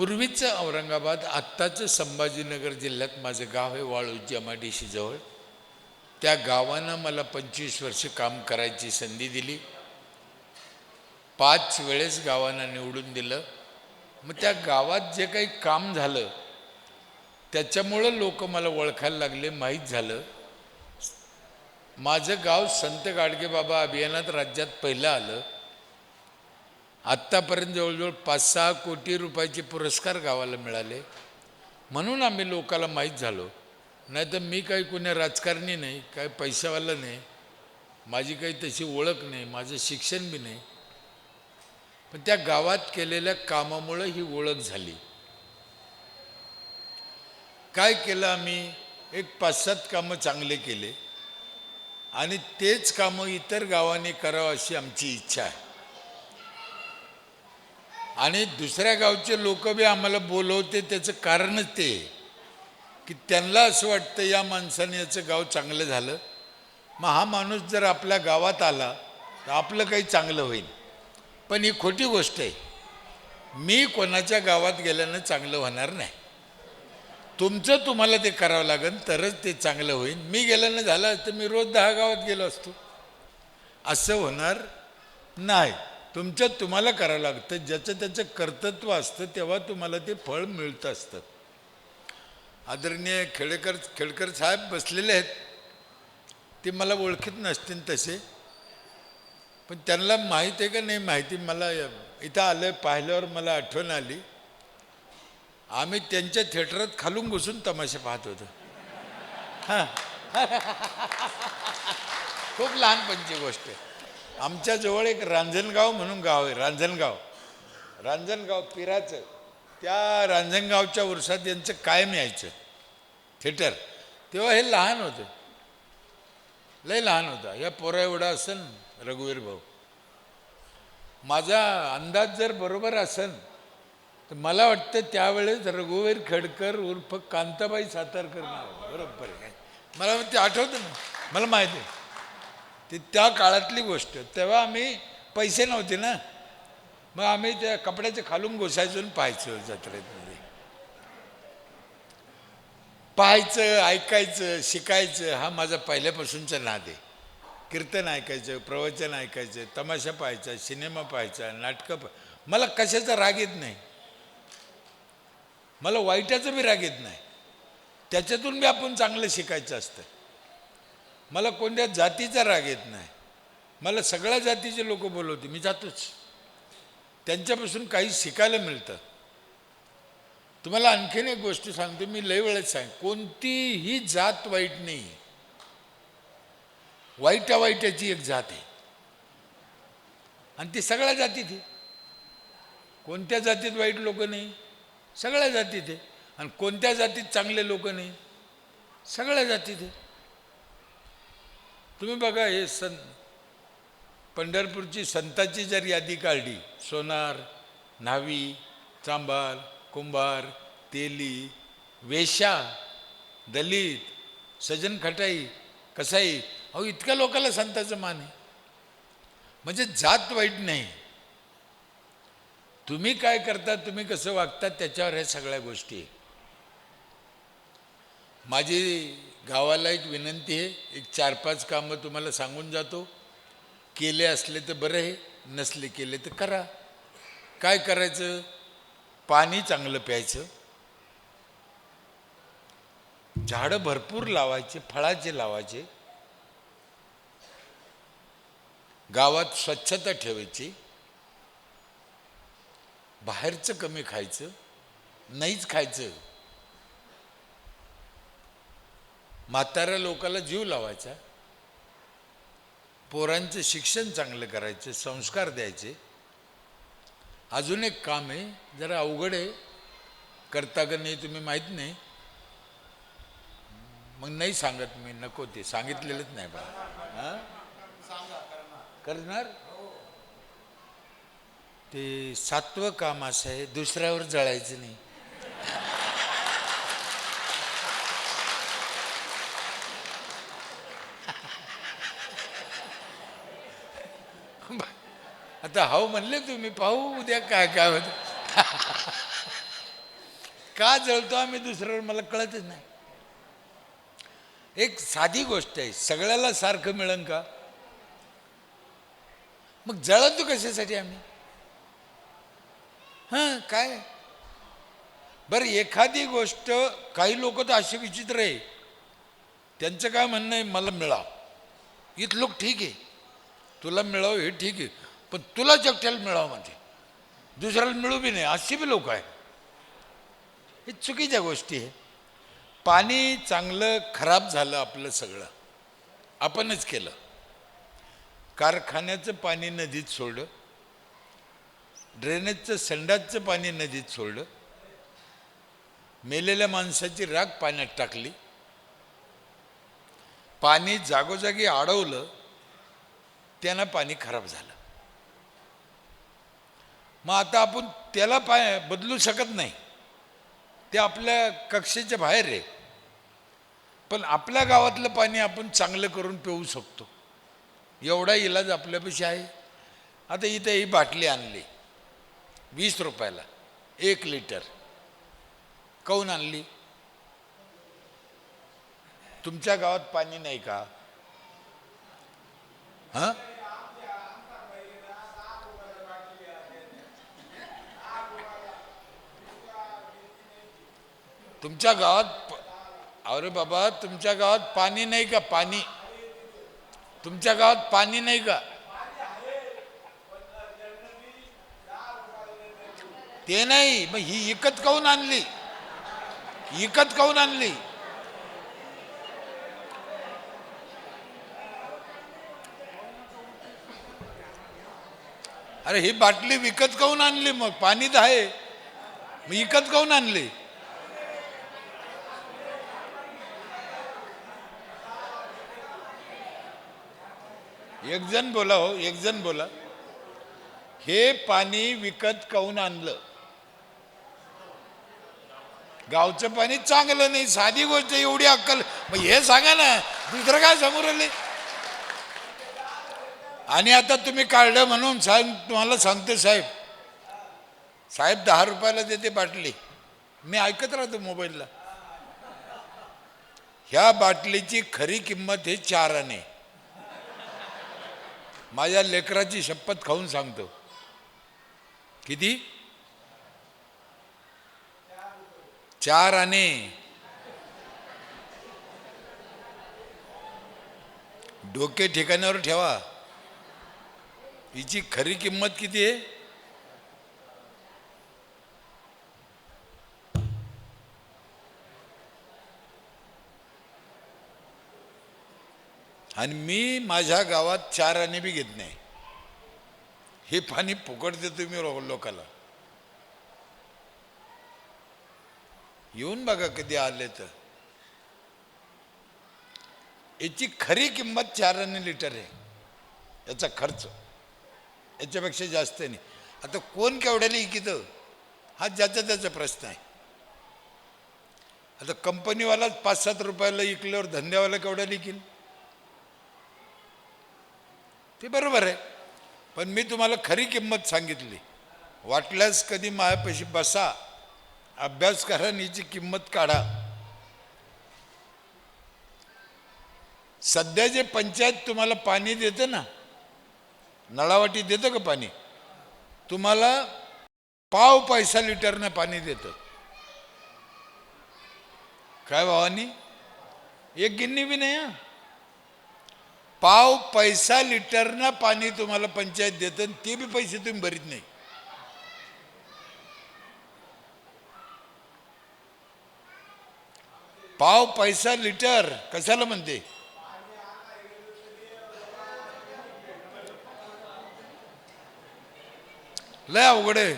पूर्वीचं औरंगाबाद, आत्ताचं संभाजीनगर जिल्ह्यात माझं गाव आहे वाळूज MIDC जवळ. त्या गावानं मला 25 वर्ष काम करायची संधी दिली. 5 वेळेस गावानं निवडून दिलं. मग त्या गावात जे काही काम झालं त्याच्यामुळं लोक मला ओळखायला लागले, माहीत झालं. माझं गाव संत गाडगेबाबा अभियानात राज्यात पहिलं आलं. आत्तापर्यंत जवळजवळ 5-6 कोटी रुपयाचे पुरस्कार गावाला मिळाले. म्हणून आम्ही लोकाला माहीत झालो. नाही तर मी काही कुणी राजकारणी नाही, काही पैशावाला नाही, माझी काही तशी ओळख नाही, माझं शिक्षण बी नाही. पण त्या गावात केलेल्या कामामुळं ही ओळख झाली. काय केलं आम्ही? एक 5-7 कामं चांगले केले आणि तेच कामं इतर गावांनी करावं अशी आमची इच्छा आहे. आणि दुसऱ्या गावचे लोक बी आम्हाला बोलवते. त्याचं कारणच ते की त्यांना असं वाटतं या माणसाने याचं गाव चांगलं झालं, मग हा माणूस जर आपल्या गावात आला तर आपलं काही चांगलं होईल. पण ही खोटी गोष्ट आहे. मी कोणाच्या गावात गेल्यानं चांगलं होणार नाही. तुमचं तुम्हाला ते करावं लागेल तरच ते चांगलं होईल. मी गेल्यानं झालं तर मी रोज 10 गावात गेलो असतो, असं होणार नाही. तुमचं तुम्हाला करावं लागतं. ज्याचं त्याचं कर्तृत्व असतं तेव्हा तुम्हाला ते फळ मिळतं असतं. आदरणीय खेडकर साहेब बसलेले आहेत. ते मला ओळखीत नसतील तसे, पण त्यांना माहीत आहे का नाही माहिती. मला इथं आलं पाहिल्यावर मला आठवण आली. आम्ही त्यांच्या थिएटरात खालून घुसून तमाशा पाहत होतो. हां, खूप लहानपणची गोष्ट आहे. आमच्या जवळ एक रांजणगाव म्हणून गाव आहे. रांजणगाव पिराचं. त्या रांजणगावच्या उरसात यांचं कायम यायचं थिएटर. तेव्हा हे लहान होतं, लय लहान होता. या पोरा एवढा असेल रघुवीर भाऊ. माझा अंदाज जर बरोबर असेल तर मला वाटतं त्यावेळेस रघुवीर खेडकर उर्फ कांताबाई सातारकर नाव बरोबर आहे. मला ते आठवतं ना, मला माहिती आहे. ती त्या काळातली गोष्ट. तेव्हा आम्ही पैसे नव्हते ना, मग आम्ही त्या कपड्याच्या खालून घुसायचो पाहायचो. जत्रेमध्ये पाहायचं, ऐकायचं, शिकायचं हा माझा पहिल्यापासूनचा नाद आहे. कीर्तन ऐकायचं, प्रवचन ऐकायचं, तमाशा पाहायचा, सिनेमा पाहायचा, नाटकं मला कशाचा राग येत नाही. मला वाईटाचं बी राग येत नाही. त्याच्यातून बी आपण चांगलं शिकायचं असतं. मला कोणत्या जातीचा राग येत नाही. मला सगळ्या जातीचे लोक बोलवते, मी जातोच. त्यांच्यापासून काही शिकायला मिळतं. तुम्हाला आणखीन एक गोष्ट सांगतो, मी लय वेळेस कोणतीही जात वाईट नाही. वाईटाची एक जात आहे आणि ती सगळ्या जातीत आहे. कोणत्या जातीत वाईट लोक नाही? सगळ्या जातीत आहे. आणि कोणत्या जातीत चांगले लोक नाही? सगळ्या जातीत आहे. तुम्ही बघा, हे पंढरपूरची संतांची जर यादी काढली, सोनार, न्हावी, चांबार, कुंभार, तेली, वेश्या, दलित, सजन खटाई, कसाई, अहो इतक्या लोकांना संतांचं मान आहे. म्हणजे जात वाईट नाही. तुम्ही काय करता, तुम्ही कसं वागता त्याच्यावर ह्या सगळ्या गोष्टी. माझी गावाला एक विनंती आहे. एक 4-5 कामं तुम्हाला सांगून जातो. केले असले तर बरं आहे, नसले केले तर करा. काय करायचं? पाणी चांगलं प्यायचं, झाडं भरपूर लावायचे, फळाचे लावायचे, गावात स्वच्छता ठेवायची, बाहेरचं कमी खायचं, नाहीच खायचं. म्हाताऱ्या लोकाला जीव लावायचा, पोरांचं शिक्षण चांगलं करायचं, संस्कार द्यायचे. अजून एक काम आहे, जरा अवघड आहे, करता का नाही तुम्ही माहीत नाही, मग नाही सांगत मी. नको, ते सांगितलेलंच नाही बा. हां, करणार. ते 7वं काम असं आहे, दुसऱ्यावर जळायचं नाही. आता हाव म्हणले तुम्ही, पाहू उद्या काय काय होतं. का जळतो आम्ही दुसऱ्यावर मला कळतच नाही. एक साधी गोष्ट आहे, सगळ्याला सारखं मिळेल का? मग जळतो कशासाठी आम्ही? हां काय बरं, एखादी गोष्ट, काही लोक तर असे विचित्र आहे, त्यांचं काय म्हणणं आहे, मला मिळाव. इथं लोक ठीक आहे, तुला मिळाव हे ठीक आहे, पण तुला एकट्याला मिळावं म्हणजे दुसऱ्याला मिळू बी नाही, अशी बी लोक आहे. हे चुकीच्या गोष्टी आहे. पाणी चांगलं खराब झालं आपलं सगळं, आपणच केलं. कारखान्याचं पाणी नदीत सोडलं, ड्रेनेजचं संडासचं पाणी नदीत सोडलं, मेलेल्या माणसाची राख पाण्यात टाकली, पाणी जागोजागी अडवलं, त्यानं पाणी खराब झालं. मग आता आपण त्याला बदलू शकत नाही, ते आपल्या कक्षेच्या बाहेर आहे. पण आपल्या गावातलं पाणी आपण चांगलं करून पिऊ शकतो, एवढा इलाज आपल्यापाशी आहे. आता इथे ही बाटली आणली 20 रुपयाला 1 लिटर. काहून आणली? तुमच्या गावात पाणी नाही का? हां, तुमच्या गावात, अरे बाबा तुमच्या गावात पाणी नाही का? पाणी तुमच्या गावात पाणी नाही का? ते नाही, मग ही इकत काहून आणली? इकत काहून आणली? अरे ही बाटली विकत काहून आणली? मग पाणी तर आहे, मग विकत काहून आणली? एक जण बोला, हो एक जण बोला. हे पाणी विकत काहून आणलं? गावचं पाणी चांगलं नाही, साधी गोष्ट, एवढी अक्कल. मग हे सांगा ना, दुसरं काय समोर आले? आणि आता तुम्ही काढलं म्हणून साहेब, तुम्हाला सांगतो साहेब, साहेब 10 रुपयाला देते बाटली, मी ऐकत राहतो मोबाईलला. ह्या बाटलीची खरी किंमत हे 4 आणे. माझ्या लेकराची शपथ खाऊन सांगतो. किती? 4 आणे. डोके ठिकाणावर ठेवा, हिची खरी किंमत किती आहे? आणि मी माझ्या गावात 4 आणे बी घेत नाही. हे पाणी फुकट देतो मी लोकाला. येऊन बघा कधी आले तर. याची खरी किंमत 4 आणे लिटर आहे, याचा खर्च याच्यापेक्षा जास्त नाही. आता कोण केवढ्याला इकितं हा ज्याचा त्याचा प्रश्न आहे. आता कंपनीवाला 5-7 रुपयाला इकल्यावर धंद्यावाला केवढ्याला इकील ते बरोबर आहे. पण मी तुम्हाला खरी किंमत सांगितली. वाटल्यास कधी माझ्यापाशी बसा, अभ्यास करा, हिची किंमत काढा. सध्या जे पंचायत तुम्हाला पाणी देतं ना, नळावाटी देतं का पाणी, तुम्हाला पाव पैसा लिटरनं पाणी देतं. काय भावानी? एक गिन्नी बी नाही. पाव पैसा लिटरनं पाणी तुम्हाला पंचायत देतं, ते बी पैसे तुम्ही भरीत नाही. पाव पैसा लिटर कशाला म्हणते? लय अवघड आहे.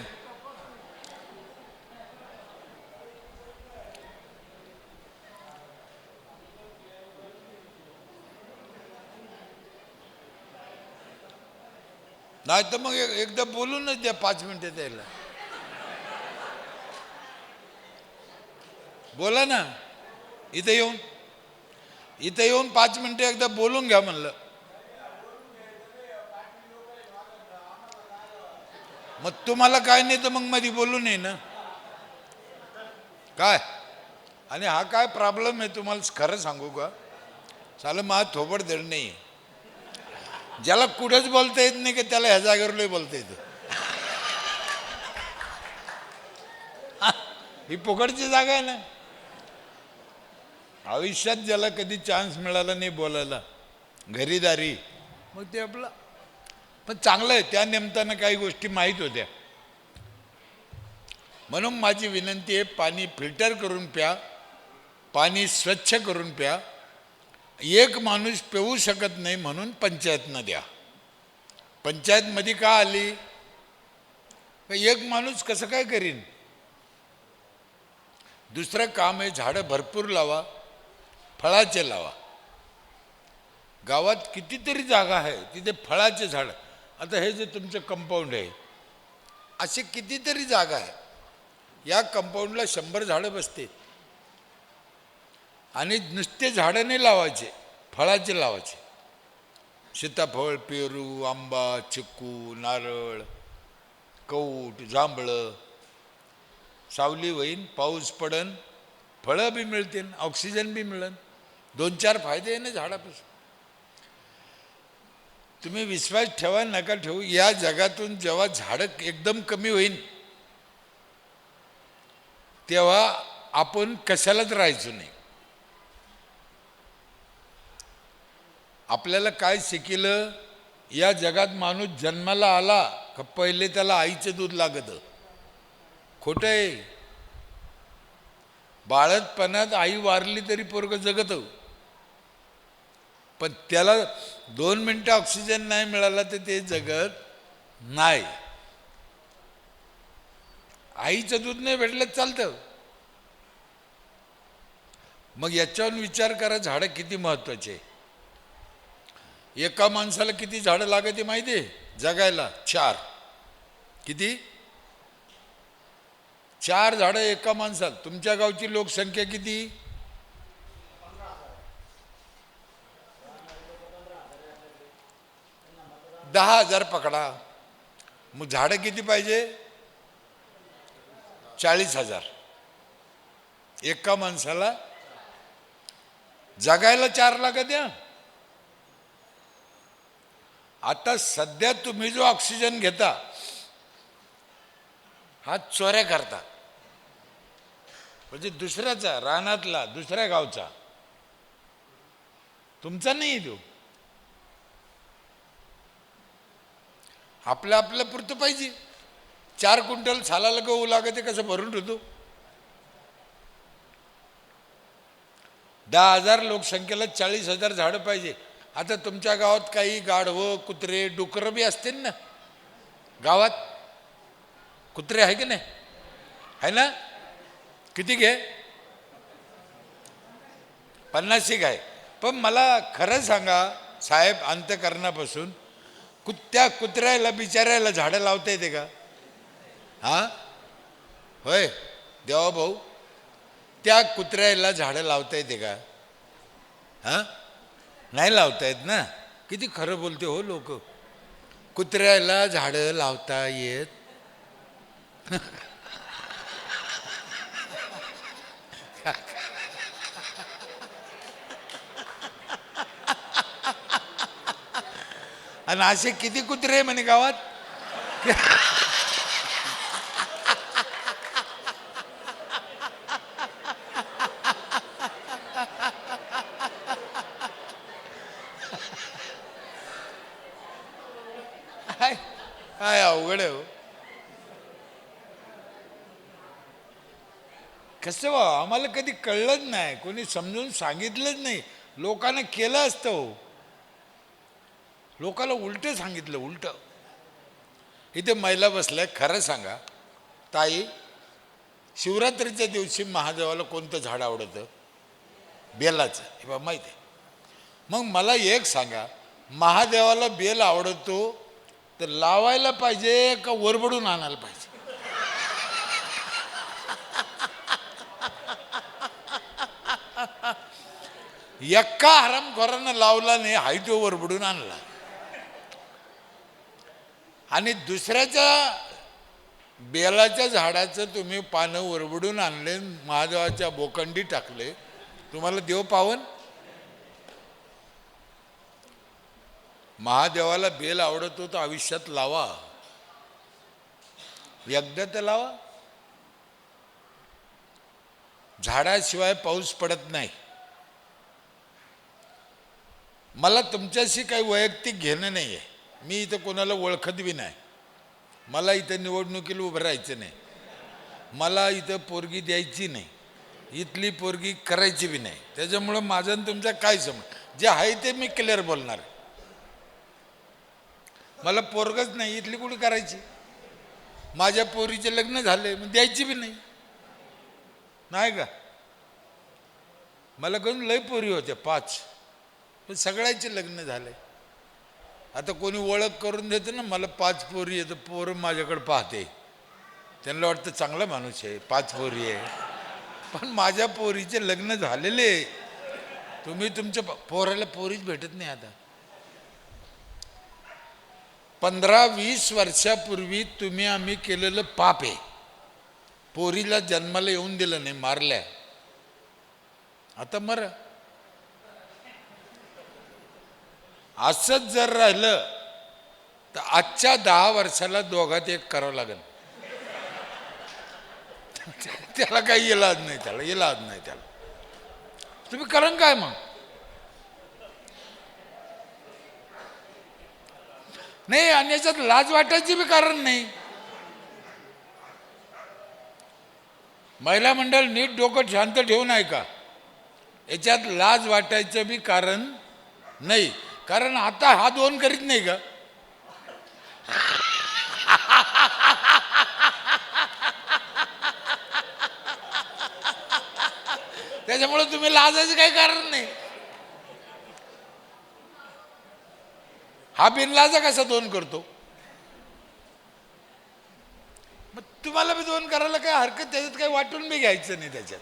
नाही तर मग एकदा बोलूनच द्या 5 मिनिटं द्यायला. बोला ना, इथं येऊन 5 मिनिटं एकदा बोलून घ्या म्हणलं. मग तुम्हाला काय नाही तर मग मध्ये बोलू नये ना. काय आणि हा काय प्रॉब्लेम आहे तुम्हाला खरं सांगू का, चाल मला थोबड धड नाही आहे. ज्याला कुठंच बोलता येत नाही की त्याला ह्या जागेवर लय बोलता येतं. ही फुकटची जागा आहे ना. आयुष्यात ज्याला कधी चान्स मिळाला नाही बोलायला घरीदारी, मग ते आपलं पण चांगलं आहे. त्या निमित्तानं काही गोष्टी माहीत होत्या. म्हणून माझी विनंती आहे, पाणी फिल्टर करून प्या, पाणी स्वच्छ करून प्या. एक माणूस पिऊ शकत नाही म्हणून पंचायतनं द्या. पंचायतमध्ये का आली, एक माणूस कसं काय करीन. दुसरं काम आहे, झाडं भरपूर लावा, फळाचे लावा. गावात कितीतरी जागा आहे तिथे फळाचे झाड. आता हे जे तुमचं कंपाऊंड आहे, असे कितीतरी जागा आहे. या कंपाऊंडला 100 झाडं बसते. आणि नुसते झाडं नाही लावायचे, फळाचे लावायचे. सीताफळ, पेरू, आंबा, चिक्कू, नारळ, कौट, जांभळं. सावली होईन, पाऊस पडन, फळं बी मिळतील, ऑक्सिजन बी मिळेल. 2-4 फायदे आहे ना झाडापासून. तुम्ही विश्वास ठेवा नका ठेवू, या जगातून जेव्हा झाडं एकदम कमी होईल तेव्हा आपण कशालाच राहायचो नाही. आपल्याला काय शिकलं, या जगात माणूस जन्माला आला का पहिले त्याला आईचं दूध लागतं. खोटं आहे. बाळतपणात आई वारली तरी पोरगं जगतं, पण त्याला 2 मिनिटं ऑक्सिजन नाही मिळाला तर ते जगत नाही. आईचं दूध नाही भेटलं चालतं. मग याच्यावर विचार करा, झाडं किती महत्वाचे. एका माणसाला किती झाडं लागते माहिती आहे जगायला? 4. किती? 4 झाडं एका माणसाला. तुमच्या गावची लोकसंख्या किती? 10,000 पकडा. मग झाडं किती पाहिजे? 40,000. एका माणसाला जगायला 4 लागत द्या. आता सध्या तुम्ही जो ऑक्सिजन घेता हा चोऱ्या करता, म्हणजे दुसऱ्याचा, रानातला, दुसऱ्या गावचा, तुमचा नाही तो. आपलं आपलं पुरतं पाहिजे. 4 क्विंटल सालाला गहू लागते, कसं भरून ठेवतो. 10,000 लोकसंख्येला 40,000 झाडं पाहिजे. आता तुमच्या गावात काही गाढवं, कुत्रे, डुकरं बी असतील ना गावात. कुत्रे आहे की नाही? आहे ना? किती घे? 50 आहे. पण मला खरं सांगा साहेब, अंतकरणापासून, त्या कुत्र्याला बिचाऱ्याला झाडं लावता येते का? हां होय देवा भाऊ, त्या कुत्र्याला झाडं लावता येते का? हां नाही लावता येत ना. किती खरं बोलते हो लोक. कुत्र्याला झाडं लावता येत आणि असे किती कुत्रे म्हणे गावात. काय अवघड आहे हो. कसं बा, आम्हाला कधी कळलंच नाही, कोणी समजून सांगितलंच नाही. लोकांना केलं असतं हो. लोकांना उलट सांगितलं, उलट. इथे महिला बसल्या. खरं सांगा ताई, शिवरात्रीच्या दिवशी महादेवाला कोणतं झाड आवडतं? बेलाचं. हे बा माहिती आहे. मग मला एक सांगा, महादेवाला बेल आवडतो तर लावायला पाहिजे का वरबडून आणायला पाहिजे? एका हरामखोरानं लावला नाही, हाय तो वरबडून आणला. आणि दुसऱ्याच्या बेलाच्या झाडाचं तुम्ही पानं वरबडून आणले, महादेवाच्या बोकंडी टाकले, तुम्हाला देव पावन? महादेवाला बेल आवडतो तर आयुष्यात लावा, एकदा तर लावा. झाडाशिवाय पाऊस पडत नाही. मला तुमच्याशी काही वैयक्तिक घेणं नाही आहे. मी इथं कोणाला ओळखत बी नाही. मला इथं निवडणुकीला उभं राहायचं नाही. मला इथं पोरगी द्यायची नाही. इथली पोरगी करायची बी नाही. त्याच्यामुळं माझं आणि तुमचा काय समज, जे आहे ते मी क्लिअर बोलणार. मला पोरगच नाही, इथली कुठे करायची. माझ्या पोरीचे लग्न झाले, मग द्यायची बी नाही, नाही का. मला कोण लय पोरी होत्या 5, पण सगळ्याचे लग्न झाले. आता कोणी ओळख करून देते ना, मला 5 पोरी येतं, पोरं माझ्याकडे पाहते, त्यांना वाटतं चांगला माणूस आहे, 5 पोरी आहे. पण माझ्या पोरीचे लग्न झालेले. तुम्ही तुमच्या पोराला पोरीच भेटत नाही. आता 15-20 वर्षापूर्वी तुम्ही आम्ही केलेलं पाप आहे. पोरीला जन्माला येऊन दिलं नाही, मारल्या. आता मरा. असंच जर राहिलं तर आजच्या 10 वर्षाला दोघात एक करावं लागेल. त्याला काही इलाज नाही, त्याला इलाज नाही. त्याला तुम्ही कारण काय मग? नाही, आणि याच्यात लाज वाटायची बी कारण नाही. महिला मंडळ नीट डोकं शांत ठेवून आहे का, याच्यात लाज वाटायचं बी कारण नाही. कारण आता हा 2 करीत नाही का. त्याच्यामुळे तुम्ही लाजायचं काही कारण नाही. हा बिनलाजा कसा 2 करतो. मग तुम्हाला बी 2 करायला काय हरकत, त्याच्यात काही वाटून बी घ्यायचं नाही. त्याच्यात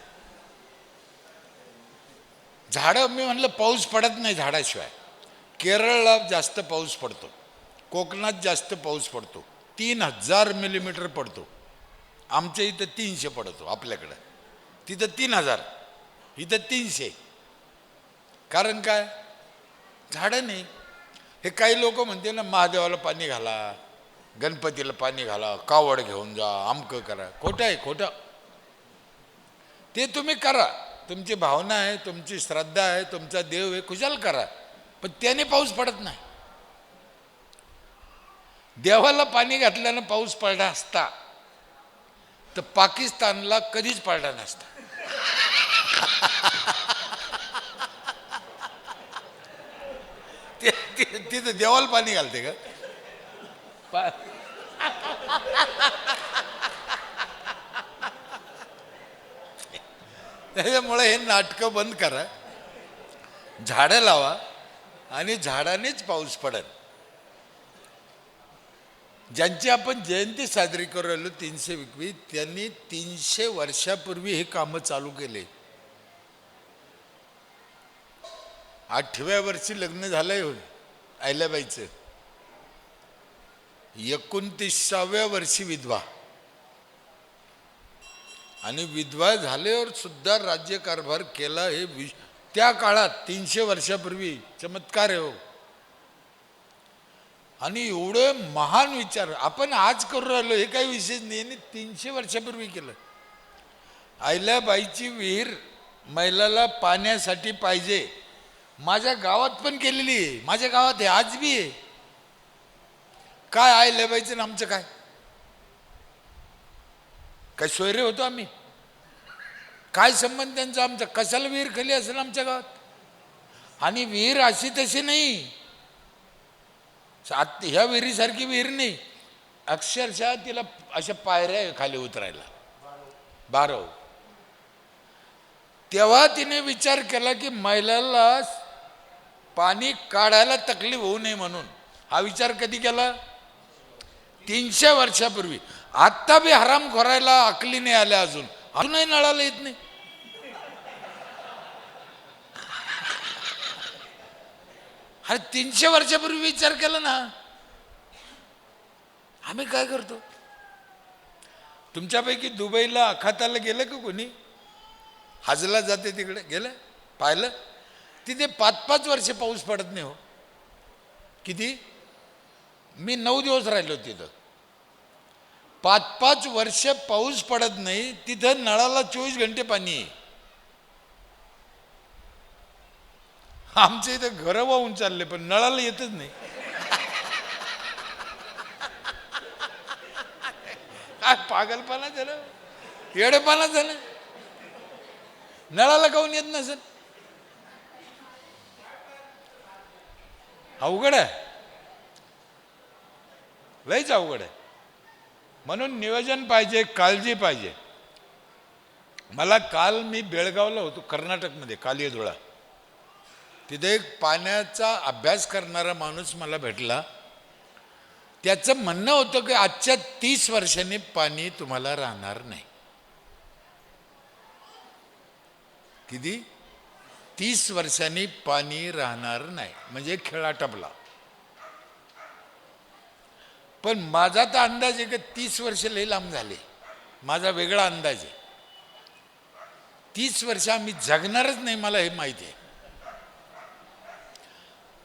झाडं, मी म्हणलं पाऊस पडत नाही झाडाशिवाय. केरळला जास्त पाऊस पडतो, कोकणात जास्त पाऊस पडतो, 3000 मिलीमीटर पडतो. आमच्या इथं 300 पडतो आपल्याकडं. तिथं 3000, इथं 300. कारण काय? झाडं नाही. हे काही लोक म्हणते ना, महादेवाला पाणी घाला, गणपतीला पाणी घाला, कावड घेऊन जा, अमकं करा. खोटं आहे, खोटं. ते तुम्ही करा, तुमची भावना आहे, तुमची श्रद्धा आहे, तुमचा देव आहे, खुशाल करा, पण त्याने पाऊस पडत नाही. देवाला पाणी घातल्यानं पाऊस पडला असता तर पाकिस्तानला कधीच पडला नसता. तिथं देवाला पाणी घालते का? त्याच्यामुळे हे नाटकं बंद करा, झाडं लावा आणि झाडानेच पाऊस पडेल. ज्यांची आपण जयंती साजरी करू राहिलो 321, त्यांनी 300 वर्षापूर्वी हे कामं चालू केले. 8व्या वर्षी लग्न झालंय अहिल्याबाईचं, 29व्या वर्षी विधवा. आणि विधवा झाल्यावर सुद्धा राज्यकारभार केला. हे त्या काळात 300 वर्षापूर्वी चमत्कार आहे हो. आणि एवढं महान विचार आपण आज करू राहिलो, हे काही विशेष नाही. 300 वर्षापूर्वी केलं. अहिल्याबाईची विहीर महिलाला पाण्यासाठी पाहिजे, माझ्या गावात पण केलेली आहे. माझ्या गावात आहे, आज बी आहे. काय अहिल्याबाईचं ना आमचं काय काय सोयरे होतो आम्ही? काय संबंध त्यांचा आमचा? कशाला विहीर खाली असेल आमच्या गावात? आणि विहीर अशी तशी नाही, ह्या विहिरीसारखी विहीर नाही. अक्षरशः तिला अशा पायऱ्या खाली उतरायला 12. तेव्हा तिने विचार केला की महिलाला पाणी काढायला तकलीफ होऊ नये म्हणून. हा विचार कधी केला? 300 वर्षापूर्वी. आत्ता बी हराम खोरायला अकली नाही आल्या, अजूनही नळाला येत नाही. अरे 300 वर्षापूर्वी विचार केला ना. आम्ही काय करतो? तुमच्यापैकी दुबईला अखाताला गेलं का कोणी? हजला जाते तिकडे, गेलं पाहिलं? तिथे 5-5 वर्ष पाऊस पडत नाही हो. किती? मी 9 दिवस राहिलो तिथं. 5-5 वर्ष पाऊस पडत नाही तिथं. नळाला 24 घंटे पाणी आहे. आमच्या इथं घरं वाहून चालले पण नळाला येतच नाही. काय पागलपणा झालं, येडेपणा झालं. नळाला काऊन येत नसेल? अवघड आहे, लयच अवघड आहे. म्हणून नियोजन पाहिजे, काळजी पाहिजे. मला काल मी बेळगावला होतो, कर्नाटकमध्ये, कालियधुळा. तिथे एक पाण्याचा अभ्यास करणारा माणूस मला भेटला. त्याचं म्हणणं होतं की आजच्या 30 वर्षांनी पाणी तुम्हाला राहणार नाही. किती? 30 वर्षांनी पाणी राहणार नाही, म्हणजे खेळा टपला. पण माझा तर अंदाज आहे की 30 वर्ष लई लांब झाले. माझा वेगळा अंदाज आहे. 30 वर्ष आम्ही जगणारच नाही, मला हे माहिती आहे.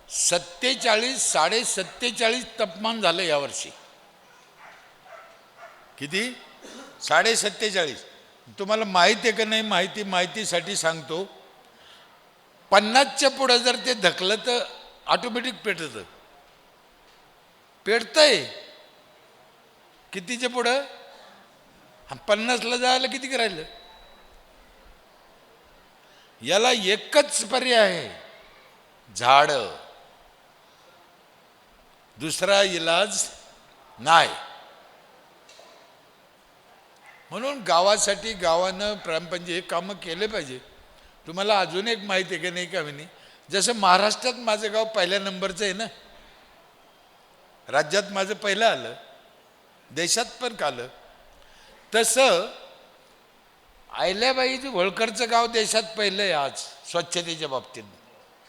47 तापमान झालं यावर्षी. किती? 47.5. तुम्हाला माहिती आहे का नाही माहिती? माहितीसाठी सांगतो. 50च्या पुढं जर ते धकलं तर ऑटोमॅटिक पेटतं. पेटतंय. कितीच्या पुढं? 50ला जायला किती राहिलं? याला एकच पर्याय आहे, झाड. दुसरा इलाज नाही. म्हणून गावासाठी गावानं ग्रामपंचायत हे कामं केले पाहिजे. तुम्हाला अजून एक माहिती आहे की नाही का नाही? जसं महाराष्ट्रात माझं गाव पहिल्या नंबरचं आहे ना, राज्यात माझं पहिलं आलं, देशात पण आलं, तसं अहिल्याबाई होळकरचं गाव देशात पहिलं आहे आज स्वच्छतेच्या बाबतीत.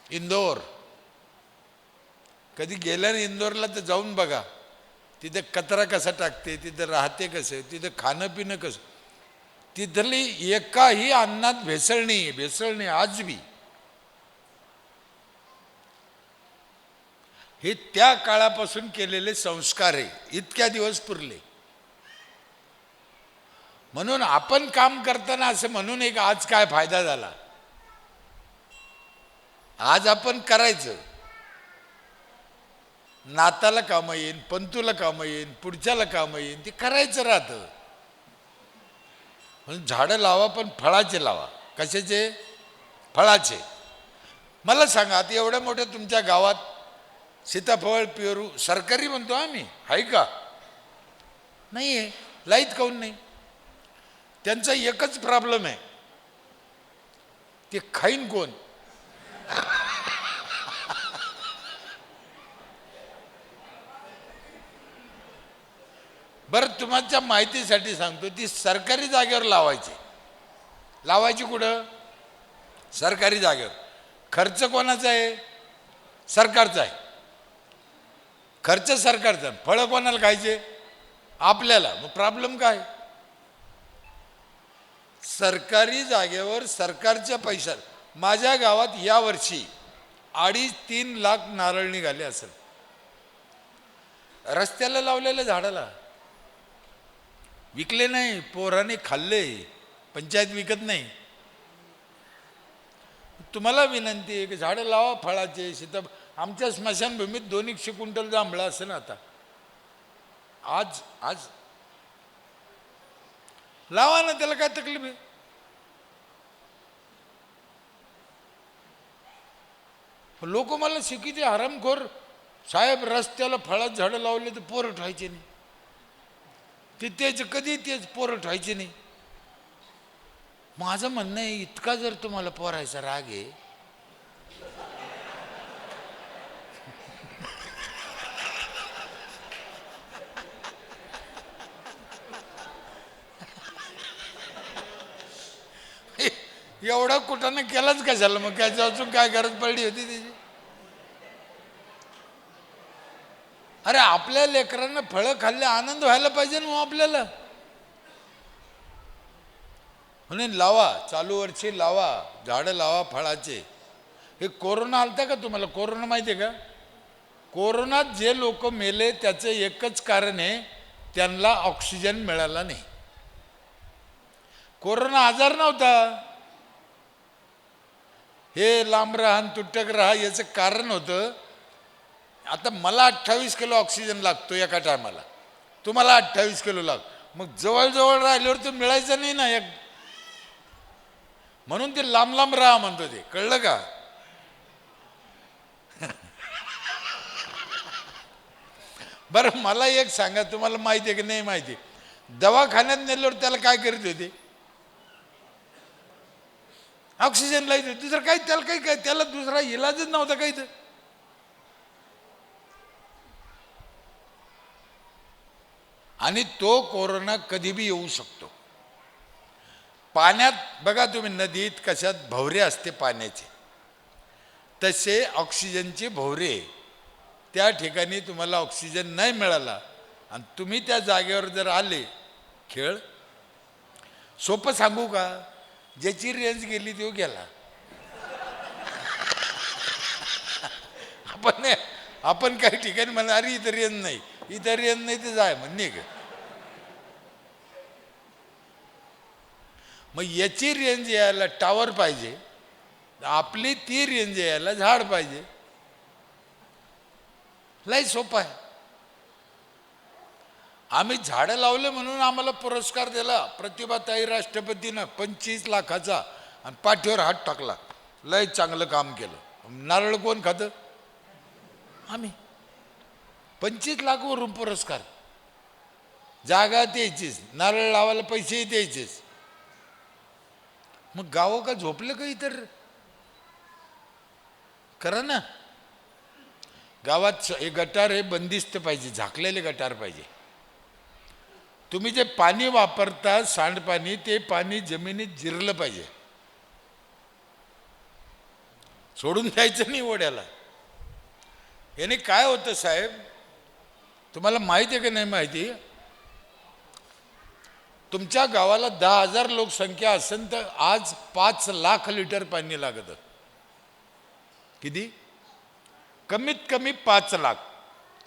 इंदोर. कधी गेल्या ना इंदोरला तर जाऊन बघा. तिथे कचरा कसा टाकते, तिथं राहते कसं, तिथं खाणं पिणं कसं. तिथली एकाही अन्नात भेसळ नाही, भेसळ नाही आज बी. हे त्या काळापासून केलेले संस्कार आहे, इतक्या दिवस पुरले. म्हणून आपण काम करताना असं म्हणू नये की आज काय फायदा झाला. आज आपण करायचं, नाताला कामं येईन, पंतूला कामं येईन, पुढच्याला कामं येईन, ते करायचं राहतं. म्हणून झाडं लावा, पण फळाचे लावा. कशाचे? फळाचे. मला सांगा, आता एवढ्या मोठ्या तुमच्या गावात सीताफळ, पेरू सरकारी म्हणतो आम्ही, आहे का? नाही आहे. लाईत काऊन नाही? त्यांचा एकच प्रॉब्लेम आहे, ते खाईन कोण? बरं, तुम्हाला माहितीसाठी सांगतो, ती सरकारी जागेवर लावायची. लावायची कुठं? सरकारी जागेवर. खर्च कोणाचा आहे? सरकारचा आहे. खर्च सरकारचा. फळं कोणाला खायचे? आपल्याला. मग प्रॉब्लेम काय? सरकारी जागेवर सरकारच्या पैशात. माझ्या गावात यावर्षी 2.5-3 लाख नारळ निघाले असेल. रस्त्याला लावलेल्या झाडाला. विकले नाही, पोराने खाल्ले. पंचायत विकत नाही. तुम्हाला विनंती आहे की झाडं लावा फळाचे. आमच्या स्मशानभूमीत 200 क्विंटल जांभळा असेल आता. आज लावा ना, त्याला काय तकलीफ आहे? लोक मला शिकीचे हरामखोर साहेब, रस्त्याला फळात झाडं लावले तर पोरं ठेवायचे नाही. तेच कधी तेच पोरं ठेवायचे नाही. माझं म्हणणं आहे, इतका जर तुम्हाला पोरायचा राग आहे, एवढा कुठाने केलाच कशाला? मग त्याच्या अजून काय गरज पडली होती त्याची? अरे आपल्या लेकरांना फळं खाल्ले आनंद व्हायला पाहिजे ना आपल्याला. म्हणून लावा, चालू वर्षी लावा झाडं, लावा फळाचे. हे कोरोना आलता का तुम्हाला? कोरोना माहिती आहे का? कोरोनात जे लोक मेले त्याचं एकच कारण आहे, त्यांना ऑक्सिजन मिळाला नाही. कोरोना आजार नव्हता. हे लांब राहा तुटक राहा याचं कारण होतं. आता मला 28 किलो ऑक्सिजन लागतो एका टायमाला, तुम्हाला 28 किलो मग जवळजवळ राहिल्यावर तर मिळायचं नाही ना. म्हणून ते लांब लांब राहा म्हणतो ते, कळलं का? बरं मला एक सांगा, तुम्हाला माहिती आहे की नाही माहिती, दवाखान्यात नेल्यावर त्याला काय करीत होते? ऑक्सिजन लाईत होते. दुसरं काही त्याला काही काय, त्याला दुसरा इलाजच नव्हता काही. तर आणि तो कोरोना कधी बी येऊ शकतो. पाण्यात बघा तुम्ही, नदीत कशात भवरे असते पाण्याचे, तसे ऑक्सिजनचे भवरे. त्या ठिकाणी तुम्हाला ऑक्सिजन नाही मिळाला आणि तुम्ही त्या जागेवर जर आले, खेळ. सोपं सांगू का? ज्याची रेंज गेली तो गेला. आपण काही ठिकाणी म्हणा, अरे इथं रेंज नाही, इथं रेंज नाही, तर जाय म्हणणे का. मग याची रेंज यायला टावर पाहिजे, आपली ती रेंज यायला झाड पाहिजे. लय सोपं आहे. आम्ही झाडं लावले म्हणून आम्हाला पुरस्कार दिला प्रतिभाताई राष्ट्रपतीनं 25 लाखाचा, आणि पाठीवर हात टाकला, लय चांगलं काम केलं. नारळ कोण खातं? आम्ही. 25 लाखावरून पुरस्कार. जागा द्यायचीच, नारळ लावायला पैसेही द्यायचेच. मग गावं का झोपलं का? इतर करा ना. गावात एक गटार हे बंदिस्त पाहिजे, झाकलेले गटार पाहिजे. तुम्ही जे पाणी वापरता सांडपाणी, ते पाणी जमिनीत जिरलं पाहिजे, सोडून द्यायचं नाही ओढ्याला. याने काय होतं साहेब, तुम्हाला माहिती आहे की नाही माहिती? तुमच्या गावाला 10,000 लोकसंख्या असेल तर आज 5 लाख लिटर पाणी लागतं. किती? कमीत कमी 5 लाख.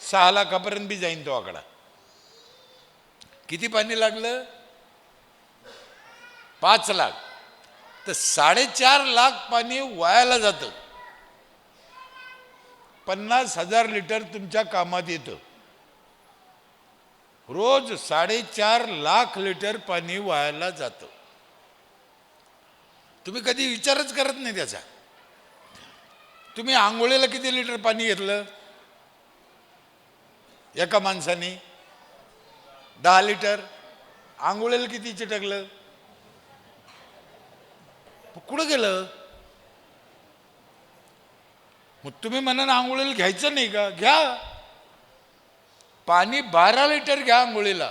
6 लाखापर्यंत बी जाईन तो आकडा. किती पाणी लागलं? 5 लाख. तर 4.5 लाख पाणी वायाला जातं. 50,000 लिटर तुमच्या कामात येतं. रोज 4.5 लाख लिटर पाणी वायाला जातं. तुम्ही कधी विचारच करत नाही त्याचा. तुम्ही आंघोळीला किती लिटर पाणी घेतलं एका माणसाने? 10 लिटर. आंघोळीला किती चिटकलं? कुठं गेलं? मग तुम्ही म्हणा आंघोळीला घ्यायचं नाही का? घ्या पाणी, 12 लिटर घ्या आंघोळीला,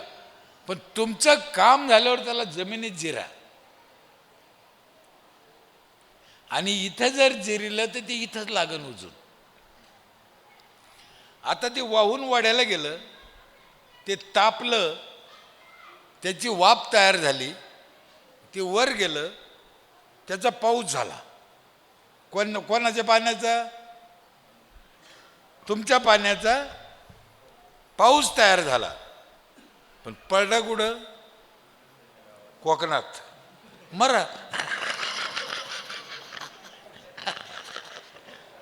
पण तुमचं काम झाल्यावर त्याला जमिनीत जिरा. आणि इथं जर जिरलं तर ते इथंच लागन उजून. आता ते वाहून वाड्याला गेलं, ते तापलं, त्याची वाफ तयार झाली, ते वर गेलं, त्याचा पाऊस झाला. कोणाच्या पाण्याचा? तुमच्या पाण्याचा पाऊस तयार झाला. पण पडला कुठं? कोकणात. मरा.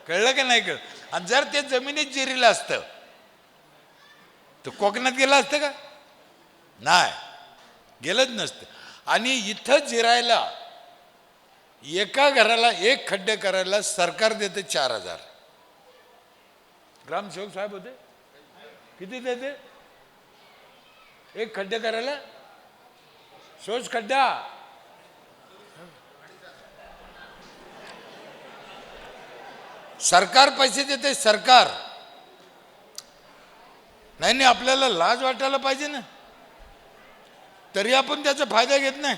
कळलं का नाही? कळलं. आणि जर ते जमिनीत जिरलं असतं तर कोकणात गेलं असतं का? नाही, गेलंच नसतं. आणि इथं जिरायला एका घराला 1 खड्डे करायला सरकार देते 4,000. ग्रामसेवक साहेब होते, किती देते 1 खड्डे करायला? शोष खड्डा. सरकार पैसे देते, सरकार. नाही नाही, आपल्याला लाज वाटायला पाहिजे ना, तरी आपण त्याचा फायदा घेत नाही.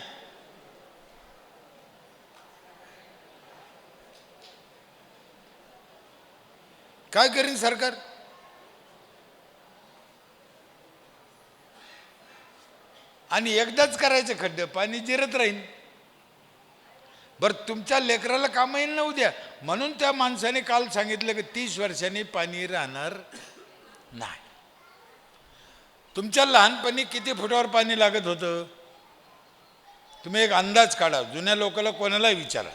काय करीन सरकार? आणि एकदाच करायचं खड्डे, पाणी जिरत राहीन. बरं तुमच्या लेकराला काम येईल ना उद्या, म्हणून त्या माणसाने काल सांगितलं की 30 वर्षांनी पाणी राहणार नाही. तुमच्या लहानपणी किती फुटावर पाणी लागत होतं? तुम्ही एक अंदाज काढा, जुन्या लोकांना कोणालाही विचारा.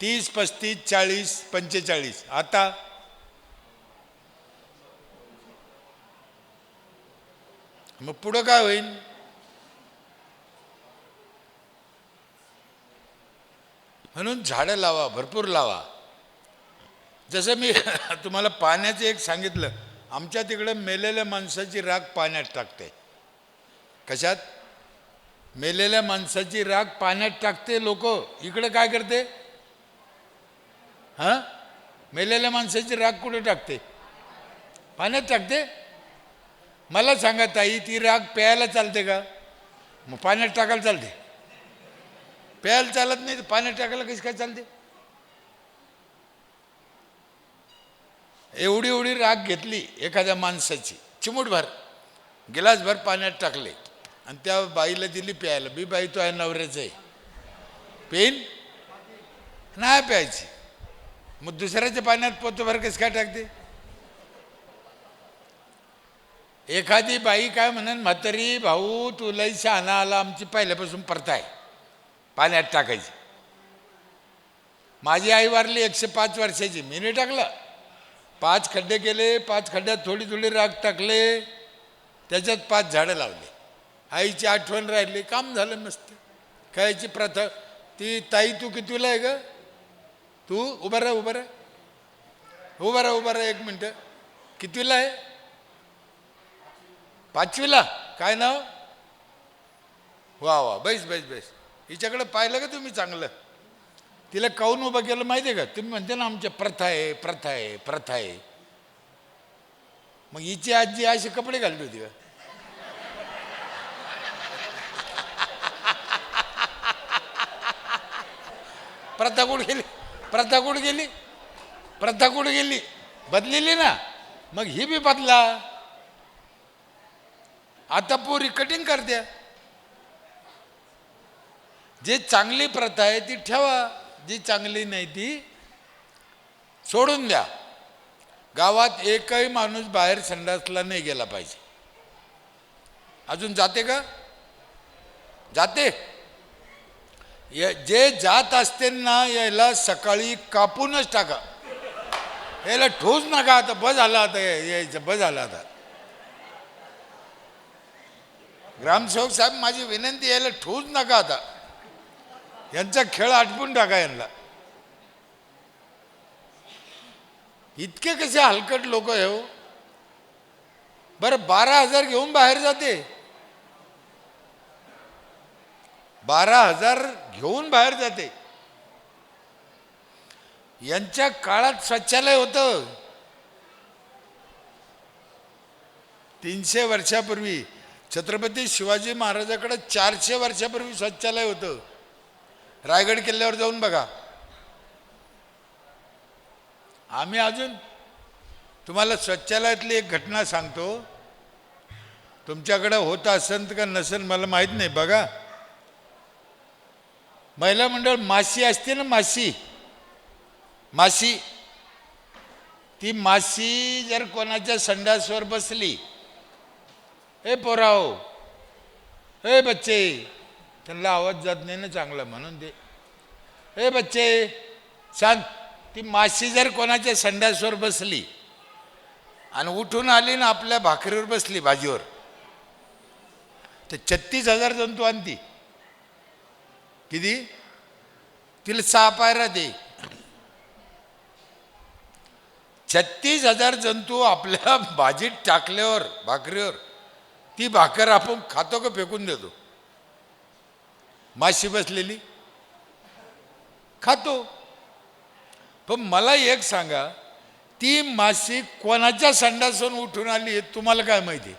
30, 35, 40, 45. आता मग पुढं काय होईल? म्हणून झाडं लावा, भरपूर लावा. जसं मी तुम्हाला पाण्याचं एक सांगितलं, आमच्या तिकडं मेलेल्या माणसाची राख पाण्यात टाकते. कशात? मेलेल्या माणसाची राख पाण्यात टाकते लोक. इकडे काय करते? हां, मेलेल्या माणसाची राख कुठे टाकते? पाण्यात टाकते. मला सांगा ताई, ती राख प्यायला चालते का? मग पाण्यात टाकायला चालते? प्यायला चालत नाही तर पाण्यात टाकायला कशी काय चालते? एवढी एवढी राख घेतली एखाद्या माणसाची, चिमूटभर, गिलासभर पाण्यात टाकले आणि त्या बाईला दिली प्यायला. बाई तो आहे नवऱ्याचं आहे, पेन नाही प्यायची. मग दुसऱ्याच्या पाण्यात पोतभर कसं काय टाकते? एखादी बाई काय म्हणेन, म्हातारी भाऊ तुला शहाणा आला, आमची पहिल्यापासून प्रथा आहे पाण्यात टाकायची. माझी आई वारली 105 वर्षाची, मी नाही टाकला. 5 खड्डे केले, 5 खड्ड्यात थोडी थोडी राख टाकले, त्याच्यात 5 झाडं लावले. आईची आठवण राहिली, काम झालं मस्त. खायची प्रथा. ती ताई तू कितवीला आहे ग? तू उभा राहा, उभा राहा, उभा राहा, उभा राहा, 1 मिनटं. कितवीला आहे? 5वीला. काय नाव? वा वा, बैस बैस बैस. हिच्याकडे पाहिलं का तुम्ही चांगलं? तिला काऊन उभं केलं माहिती आहे का? तुम्ही म्हणते ना आमच्या प्रथा आहे, प्रथा आहे, प्रथा आहे. मग हिची आजी असे कपडे घालत होती का? प्रथा कुठे गेली? प्रथा कुठे गेली? प्रथा कुठे गेली? बदलेली ना. मग ही बी बदला. आता पोरी कटिंग करत्या. जे चांगली प्रथा आहे ती ठेवा, जी चांगली नाही ती सोडून द्या. गावात एकही माणूस बाहेर संडासला नाही गेला पाहिजे. अजून जाते का? जाते. जे जात असते ना, याला सकाळी कापूनच टाका. याला ठोस नका. आता बस झाला, आता यायचं बस झाला. आता ग्रामसेवक साहेब, माझी विनंती, यायला ठोस नका. आता यांचा खेळ आटपून टाका यांना. इतके कसे हलकट लोक आहे हो. बरं 12,000 घेऊन बाहेर जाते. 12,000 घेऊन बाहेर जाते. यांच्या काळात शौचालय होतं. 300 वर्षापूर्वी छत्रपती शिवाजी महाराजाकडे 400 वर्षापूर्वी शौचालय होतं. रायगड किल्ल्यावर जाऊन बघा. आम्ही अजून तुम्हाला शौचालयातली एक घटना सांगतो. तुमच्याकडे होत असेल का नसेल मला माहीत नाही. बघा, महिला मंडळ मासी असते ना, मासी, मासी, ती मासी जर कोणाच्या संडासवर बसली, ए पोराओ, ए बच्चे, त्यांना आवाज जात नाही ना चांगला म्हणून ते, ए बच्चे शांत. ती मासी जर कोणाच्या संडासवर बसली आणि उठून आली ना आपल्या भाकरीवर बसली, भाजीवर, तर 36,000 जंतू आणती. किती? तिला 6 पायऱ्या दे. 36,000 जंतू आपल्या भाजीत टाकल्यावर, भाकरीवर, ती भाकर आपण खातो का फेकून देतो? माशी बसलेली खातो. पण मला एक सांगा, ती माशी कोणाच्या संडासून उठून आली तुम्हाला काय माहिती?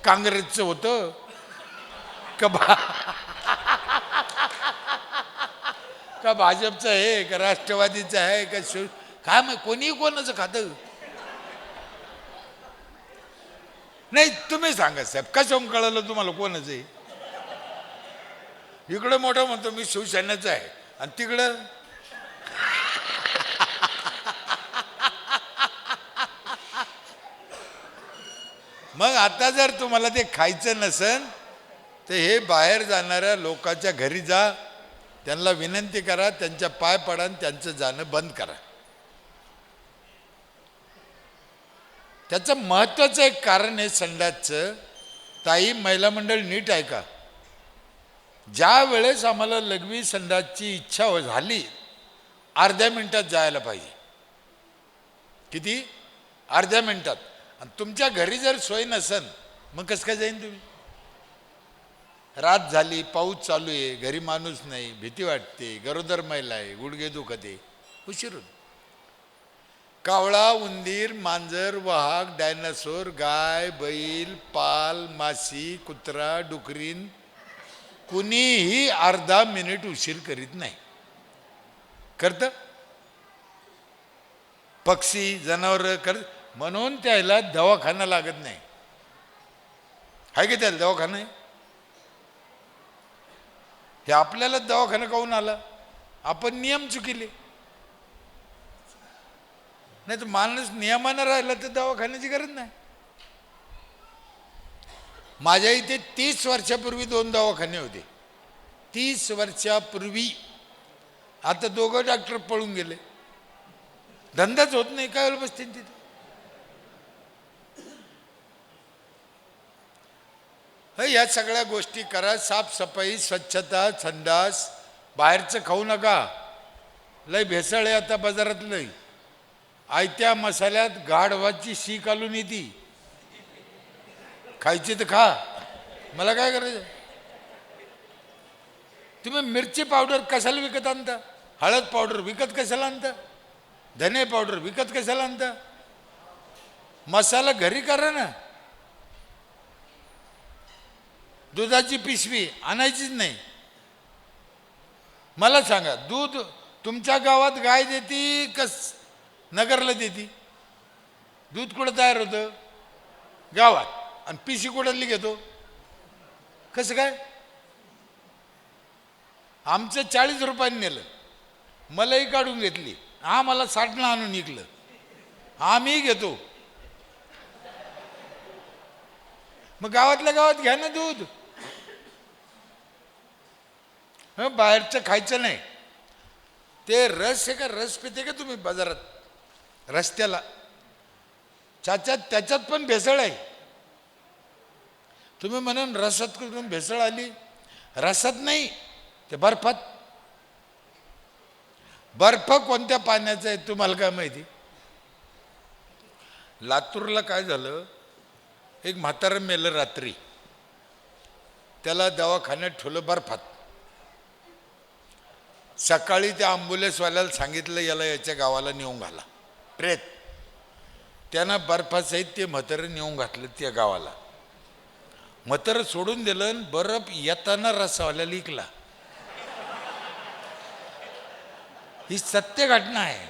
काँग्रेसचं होतं का भाजपचं आहे का राष्ट्रवादीचं आहे का काय? मग कोणीही कोणाचं खातं नाही तुम्ही सांगा साहेब, कसं कळलं तुम्हाला कोणाचं आहे? इकडं मोठा म्हणतो मी शिवसेनेचा आहे आणि तिकडं मग आता जर तुम्हाला ते खायचं नसेल तर हे बाहेर जाणाऱ्या लोकांच्या घरी जा, त्यांना विनंती करा, त्यांच्या पाय पडा आणि त्यांचं जाणं बंद करा. त्याचं महत्त्वाचं एक कारण आहे संडासचं. ताई, महिला मंडळ नीट ऐका. ज्या वेळेस आम्हाला लघवी संडासची इच्छा झाली, अर्ध्या मिनिटात जायला पाहिजे. किती? अर्ध्या मिनिटात. आणि तुमच्या घरी जर सोय नसेल मग कसं काय जाईन तुम्ही? रात झाली, पाऊस चालू आहे, घरी माणूस नाही, भीती वाटते, गरोदर महिला आहे, गुडघे दुखते, उशीर होतो. कावळा, उंदीर, मांजर, वाहक, डायनासोर, गाय, बैल, पाल, माशी, कुत्रा, डुकरीन कुणीही अर्धा मिनिट उशीर करीत नाही. करतं? पक्षी, जनावर करत, म्हणून त्याला दवाखाना लागत नाही. आहे की त्याला दवाखाना आहे? हे आपल्याला दवाखाना काहून आला? आपण नियम चुकिले. नाही तर माणूस नियमानं राहिला तर दवाखान्याची गरज नाही. माझ्या इथे 30 वर्षापूर्वी 2 दवाखाने होते. 30 वर्षापूर्वी. आता 2 डॉक्टर पळून गेले. धंदाच होत नाही, काय बसतील तिथे. या सगळ्या गोष्टी करा. साफसफाई, स्वच्छता, संडास. बाहेरचं खाऊ नका. लय भेसळ आहे आता बाजारात. लय आयत्या मसाल्यात गाढवाची शी घालून येते. खायची तर खा, मला काय करायचं? तुम्ही मिरची पावडर कशाला विकत आणता? हळद पावडर विकत कशाला आणता? धने पावडर विकत कशाला आणता? मसाला घरी करा ना. दुधाची पिशवी आणायचीच नाही. मला सांगा, दूध तुमच्या गावात गाय देती कस नगरला देती? दूध कुठं तयार होतं? गावात. आणि पिशवी कुठली घेतो? कसं काय? आमचं 40 रुपयांनी नेलं, मलाही काढून घेतली, मला 60ला आणून निघलं. आम्ही घेतो. मग गावातल्या गावात घ्या ना दूध. बाहेरचं खायचं नाही. ते रस आहे का? रस पिते का तुम्ही बाजारात रस्त्याला? त्याच्यात पण भेसळ आहे. तुम्ही म्हणून रसात कुठून भेसळ आली? रसात नाही, ते बर्फात. बर्फ कोणत्या पाण्याचा आहे तुम्हाला काय माहिती? लातूरला काय झालं, एक म्हातारं मेलं रात्री. त्याला दवाखान्यात ठेवलं बर्फात. सकाळी त्या ॲम्ब्युलन्सवाल्याला सांगितलं याला याच्या गावाला नेऊन घाला. प्रेत. त्यानं बर्फासहित ते म्हातारं नेऊन घातलं त्या गावाला. म्हातारं सोडून दिलं आणि बर्फ येताना रसावाल्याला लिकला. ही सत्य घटना आहे.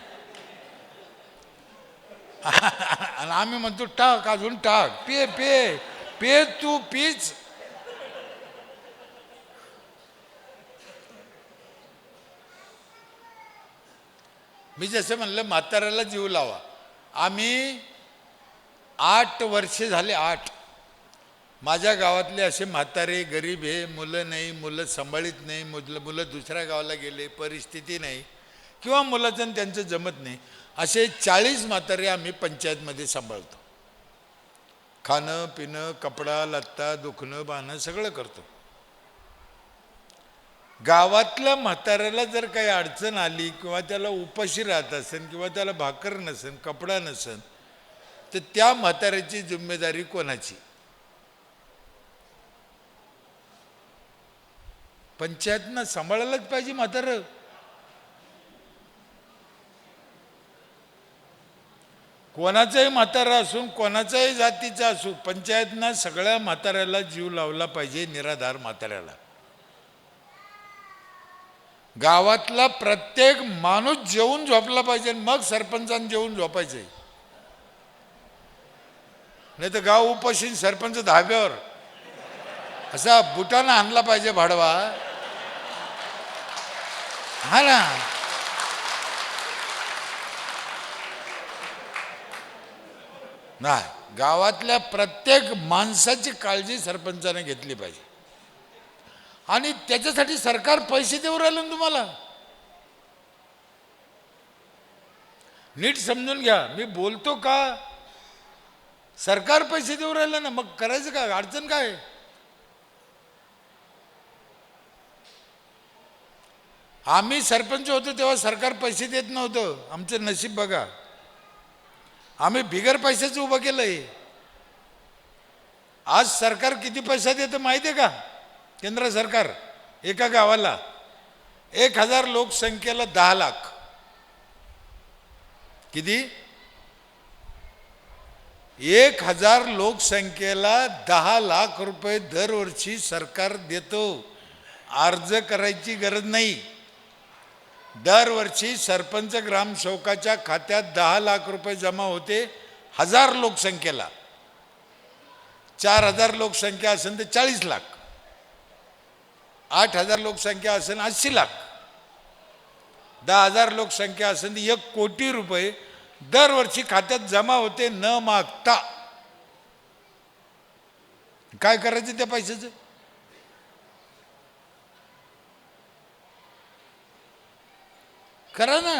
आणि आम्ही म्हणतो टाक, अजून टाक, पे पे पे, तू पीच. मी जसं म्हणलं म्हाताऱ्याला जीव लावा. आम्ही 8 वर्षे झाले, 8. माझ्या गावातले असे म्हातारे गरीब हे, मुलं नाही, मुलं सांभाळीत नाही, मुलं दुसऱ्या गावाला गेले, परिस्थिती नाही, किंवा मुलाचं त्यांचं जमत नाही, असे 40 म्हातारे आम्ही पंचायतमध्ये सांभाळतो. खाणं पिणं, कपडा लत्ता, दुखणं बाणं सगळं करतो. गावातल्या म्हाताऱ्याला जर काही अडचण आली किंवा त्याला उपाशी राहत असेल किंवा त्याला भाकर नसेल, कपडा नसेल, तर त्या म्हाताऱ्याची जिम्मेदारी कोणाची? पंचायतनं सांभाळायलाच पाहिजे म्हातारं. कोणाचाही म्हातारा असून कोणाचाही जातीचा असू, पंचायतनं सगळ्या म्हाताऱ्याला जीव लावला पाहिजे. निराधार म्हाताऱ्याला. गावातला प्रत्येक माणूस जेवून झोपला पाहिजे, मग सरपंचानं जेवून झोपायचे. नाही तर गाव उपाशीन सरपंच धाब्यावर असा बुटानं आणला पाहिजे भाडवा. हा ना, नाही, गावातल्या प्रत्येक माणसाची काळजी सरपंचाने घेतली पाहिजे. आणि त्याच्यासाठी सरकार पैसे देऊ राहिलं ना तुम्हाला. नीट समजून घ्या मी बोलतो का. सरकार पैसे देऊ राहिलं ना, मग करायचं काय, अडचण काय. आम्ही सरपंच होतो तेव्हा सरकार पैसे देत नव्हतं. आमचं नशीब बघा, आम्ही बिगर पैशाचं उभं केलंय. आज सरकार किती पैसा देतं माहिती आहे का. केंद्र सरकार एका गावाला 1000 लोकसंख्येला 10 लाख. किती. 1000 लोकसंख्येला 10 लाख रुपये दरवर्षी सरकार देतो. अर्ज करायची गरज नाही. दरवर्षी सरपंच ग्रामसेवकाच्या खात्यात 10 लाख रुपये जमा होते. 1000 लोकसंख्येला. 4000 लोकसंख्या असेल तर 40 लाख. 8000 लोकसंख्या असेल 80 लाख. 10,000 लोकसंख्या असेल तर 1 कोटी रुपये दरवर्षी खात्यात जमा होते न मागता. काय करायचं त्या पैशाचं. करा ना,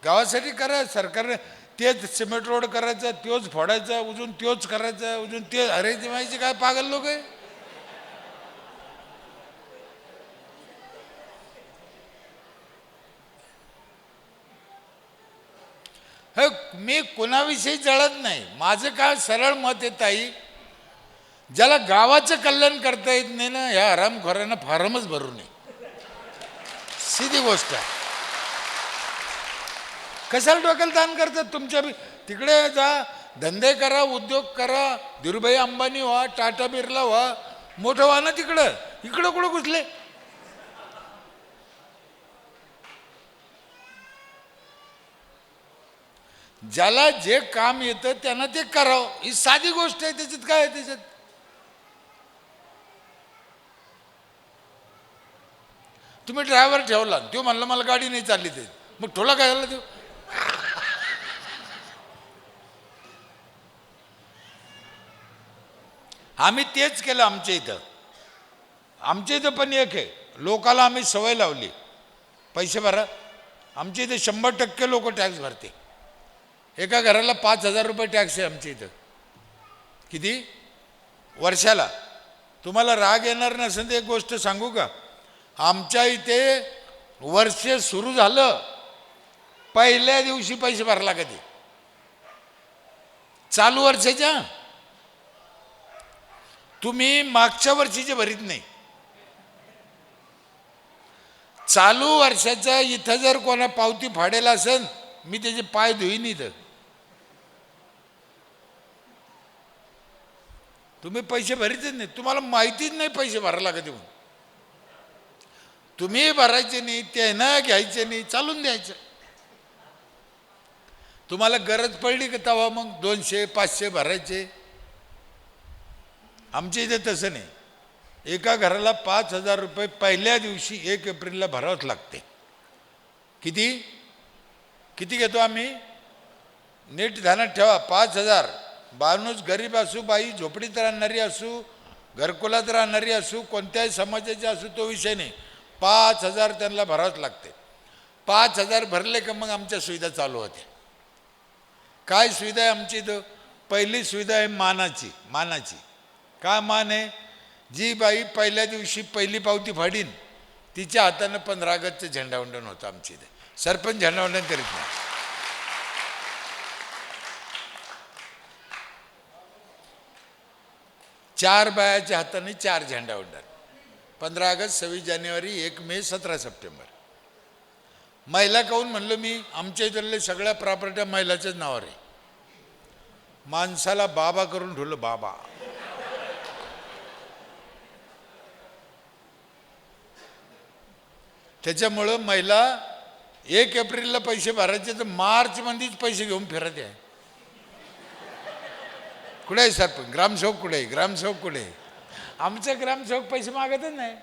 गावासाठी करा. सरकारने तेच सिमेंट रोड करायचा, तोच फोडायचा, अजून तोच करायचा, अजून ते. अरे ते माहिती काय पागल लोक आहे. हे मी कोणाविषयी जळत नाही. माझं काय सरळ मत आहे ताई, ज्याला गावाचं कल्याण करता येत नाही ना, ह्या हरामखोरांना फारमच भरू नये. सीधी गोष्ट आहे. कशाला डोक्याला ताण करतात. तुमच्या तिकडे जा, धंदे करा, उद्योग करा, धीरूभाई अंबानी व्हा, टाटा बिर्ला व्हा, मोठं व्हा ना तिकडं. इकडं कुठं घुसले. ज्याला जे काम येतं त्यांना ते करावं, ही साधी गोष्ट आहे. त्याच्यात काय आहे. त्याच्यात तुम्ही ड्रायव्हर ठेवला, तो म्हणला मला गाडी नाही चालली, ते मग ठोला काय झाला. तो आम्ही तेच केलं आमच्या इथं. आमच्या इथं पण एक आहे, लोकाला आम्ही सवय लावली पैसे भरा. आमच्या इथे 100% लोक टॅक्स भरते. एका घराला 5,000 रुपये टॅक्स आहे आमच्या इथं. किती वर्षाला. तुम्हाला राग येणार नसेल तर एक गोष्ट सांगू का. आमच्या इथे वर्ष सुरू झालं पहिल्या दिवशी पैसे भरला कधी. चालू वर्षाच्या. तुम्ही मागच्या वर्षीचे भरीत नाही. चालू वर्षाचा इथं जर कोणा पावती फाडेल असेल, मी त्याचे पाय धुईन इथं. तुम्ही पैसे भरीतच नाही. तुम्हाला माहितीच नाही पैसे भरायला कधी. तुम्ही भरायचे नाही, त्यांना घ्यायचे नाही, चालून द्यायचं. तुम्हाला गरज पडली का तेव्हा मग 200-500 भरायचे. आमच्या इथे तसं नाही. एका घराला 5,000 रुपये पहिल्या दिवशी 1 एप्रिलला भरावंच लागते. किती किती घेतो आम्ही नीट ध्यानात ठेवा. 5,000. माणूस गरीब असू, बाई झोपडीत राहणारी असू, घरकुलात राहणारी असू, कोणत्याही समाजाची असू, तो विषय नाही. 5,000 त्यांना भरावंच लागते. 5,000 भरले का मग आमच्या सुविधा चालू होत्या. काय सुविधा आहे आमची इथं. पहिली सुविधा आहे मानाची. मानाची काय मान आहे. जी बाई पहिल्या दिवशी पहिली पावती फाडीन तिच्या हातानं 15 ऑगस्टचं झेंडावंदन होतं आमच्या इथे. सरपंच झेंडावंदन करीत नाही. चार बायाच्या हाताने 4 झेंडावंदन. 15 ऑगस्ट, 26 जानेवारी, 1 मे, 17 सप्टेंबर. महिला काहून म्हणलं मी. आमच्या इथले सगळ्या प्रॉपर्ट्या महिलाच्याच नावावर आहे. माणसाला बाबा करून ठेवलं. बाबा त्याच्यामुळं महिला 1 एप्रिलला पैसे भरायचे तर मार्चमध्येच पैसे घेऊन फिरत आहे. कुठे आहे सरपंच? ग्रामसेवक कुठे आहे? ग्रामसेवक कुठे आहे? आमचं ग्रामसेवक पैसे मागतच नाही,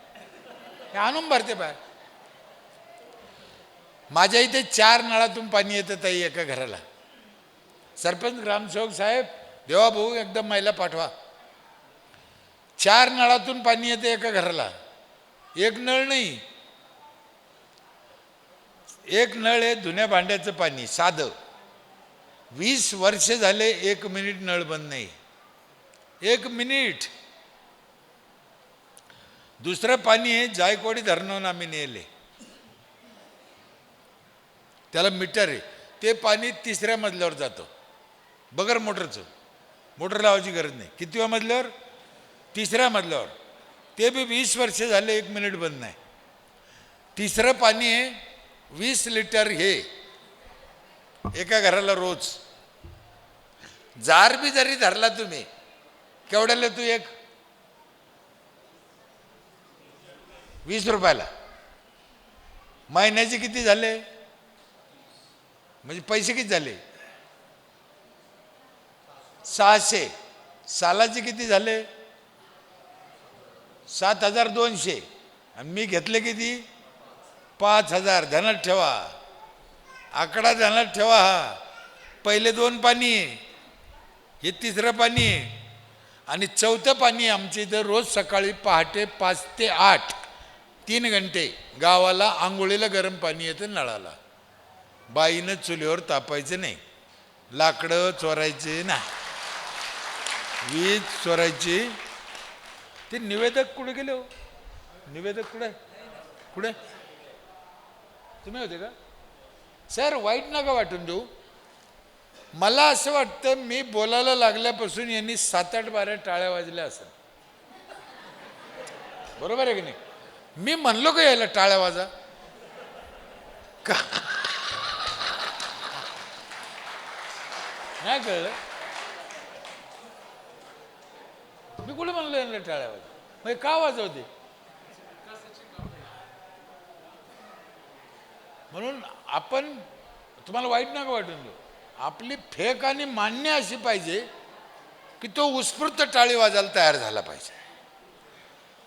हे आणून भरते बाहेर. माझ्या इथे 4 नळातून पाणी येतं ताई एका घराला. सरपंच, ग्रामसेवक साहेब, देवा भाऊ एकदम महिला पाठवा. 4 नळातून पाणी येतं एका घराला. एक नळ नाही, एक नळ आहे धुण्या भांड्याचं पाणी साधं. 20 वर्ष झाले 1 मिनिट नळ बंद नाही, 1 मिनिट. दुसरं पाणी आहे जायकवाडी धरणावरून आम्ही नेले, त्याला मीटर आहे. ते पाणी 3ऱ्या मजल्यावर जातं, बगर मोटरचं. मोटर लावायची गरज नाही. कितव्या मजल्यावर? 3ऱ्या मजल्यावर. ते बी 20 वर्ष झाले 1 मिनिट बंद नाही. 3रं पाणी आहे 20 लिटर हे एका घराला रोज. जार बी जरी धरला तुम्ही, केवढ्याला तू? एक 20 रुपयाला. महिन्याचे किती झाले? म्हणजे पैसे किती झाले? 600. सालाचे किती झाले? 7200. आणि मी घेतले किती? 5000. ध्यानात ठेवा, आकडा ध्यानात ठेवा. हा पहिले 2 पाणी आहे, हे 3रं पाणी आहे. आणि 4थं पाणी आमच्या इथं रोज सकाळी पहाटे 5 ते 8 3 घंटे गावाला आंघोळीला गरम पाणी येतं नळाला. बाईनं चुलीवर तापायचं नाही, लाकडं चोरायचे नाही, वीज चोरायची. ते निवेदक कुठे गेले हो? निवेदक कुठे कुठे? तुम्ही होते का सर? वाईट नका वाटून देऊ. मला असं वाटतं मी बोलायला लागल्यापासून यांनी 7-8-12 टाळ्या वाजल्या असं. बरोबर आहे की नाही? मी म्हणलो का यायला टाळ्या वाजा? का नाही कळलं? मी कुठे म्हणलो यांना टाळ्या वाजा? म्हणजे का वाजवते? म्हणून आपण, तुम्हाला वाईट नका वाटून देऊ, आपली फेक आणि मान्य अशी पाहिजे की तो उत्स्फूर्त टाळी वाजायला तयार झाला पाहिजे.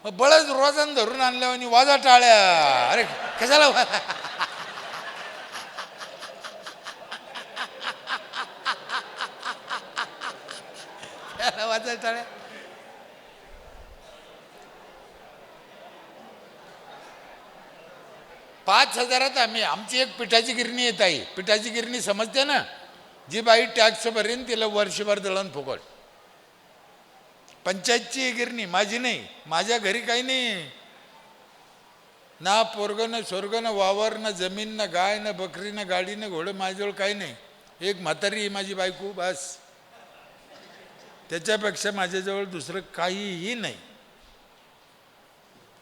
मग बळच रोजान धरून आणल्या आणि वाजा टाळ्या, अरे कशाला वाजा टाळ्या? $5000 आम्ही, आमची एक पिठाची गिरणी येत आहे. पिठाची गिरणी समजते ना? जी बाई टॅक्स भरेन तिला वर्षभर दळण फुकट. पंचायतची गिरणी, माझी नाही. माझ्या घरी काही नाही ना, पोरग ना स्वर्ग ना वावर ना जमीन ना गाय ना बकरी ना गाडी ना घोडं, माझ्याजवळ काही नाही. एक म्हातारी आहे माझी बायको, बस. त्याच्यापेक्षा माझ्याजवळ दुसरं काहीही नाही.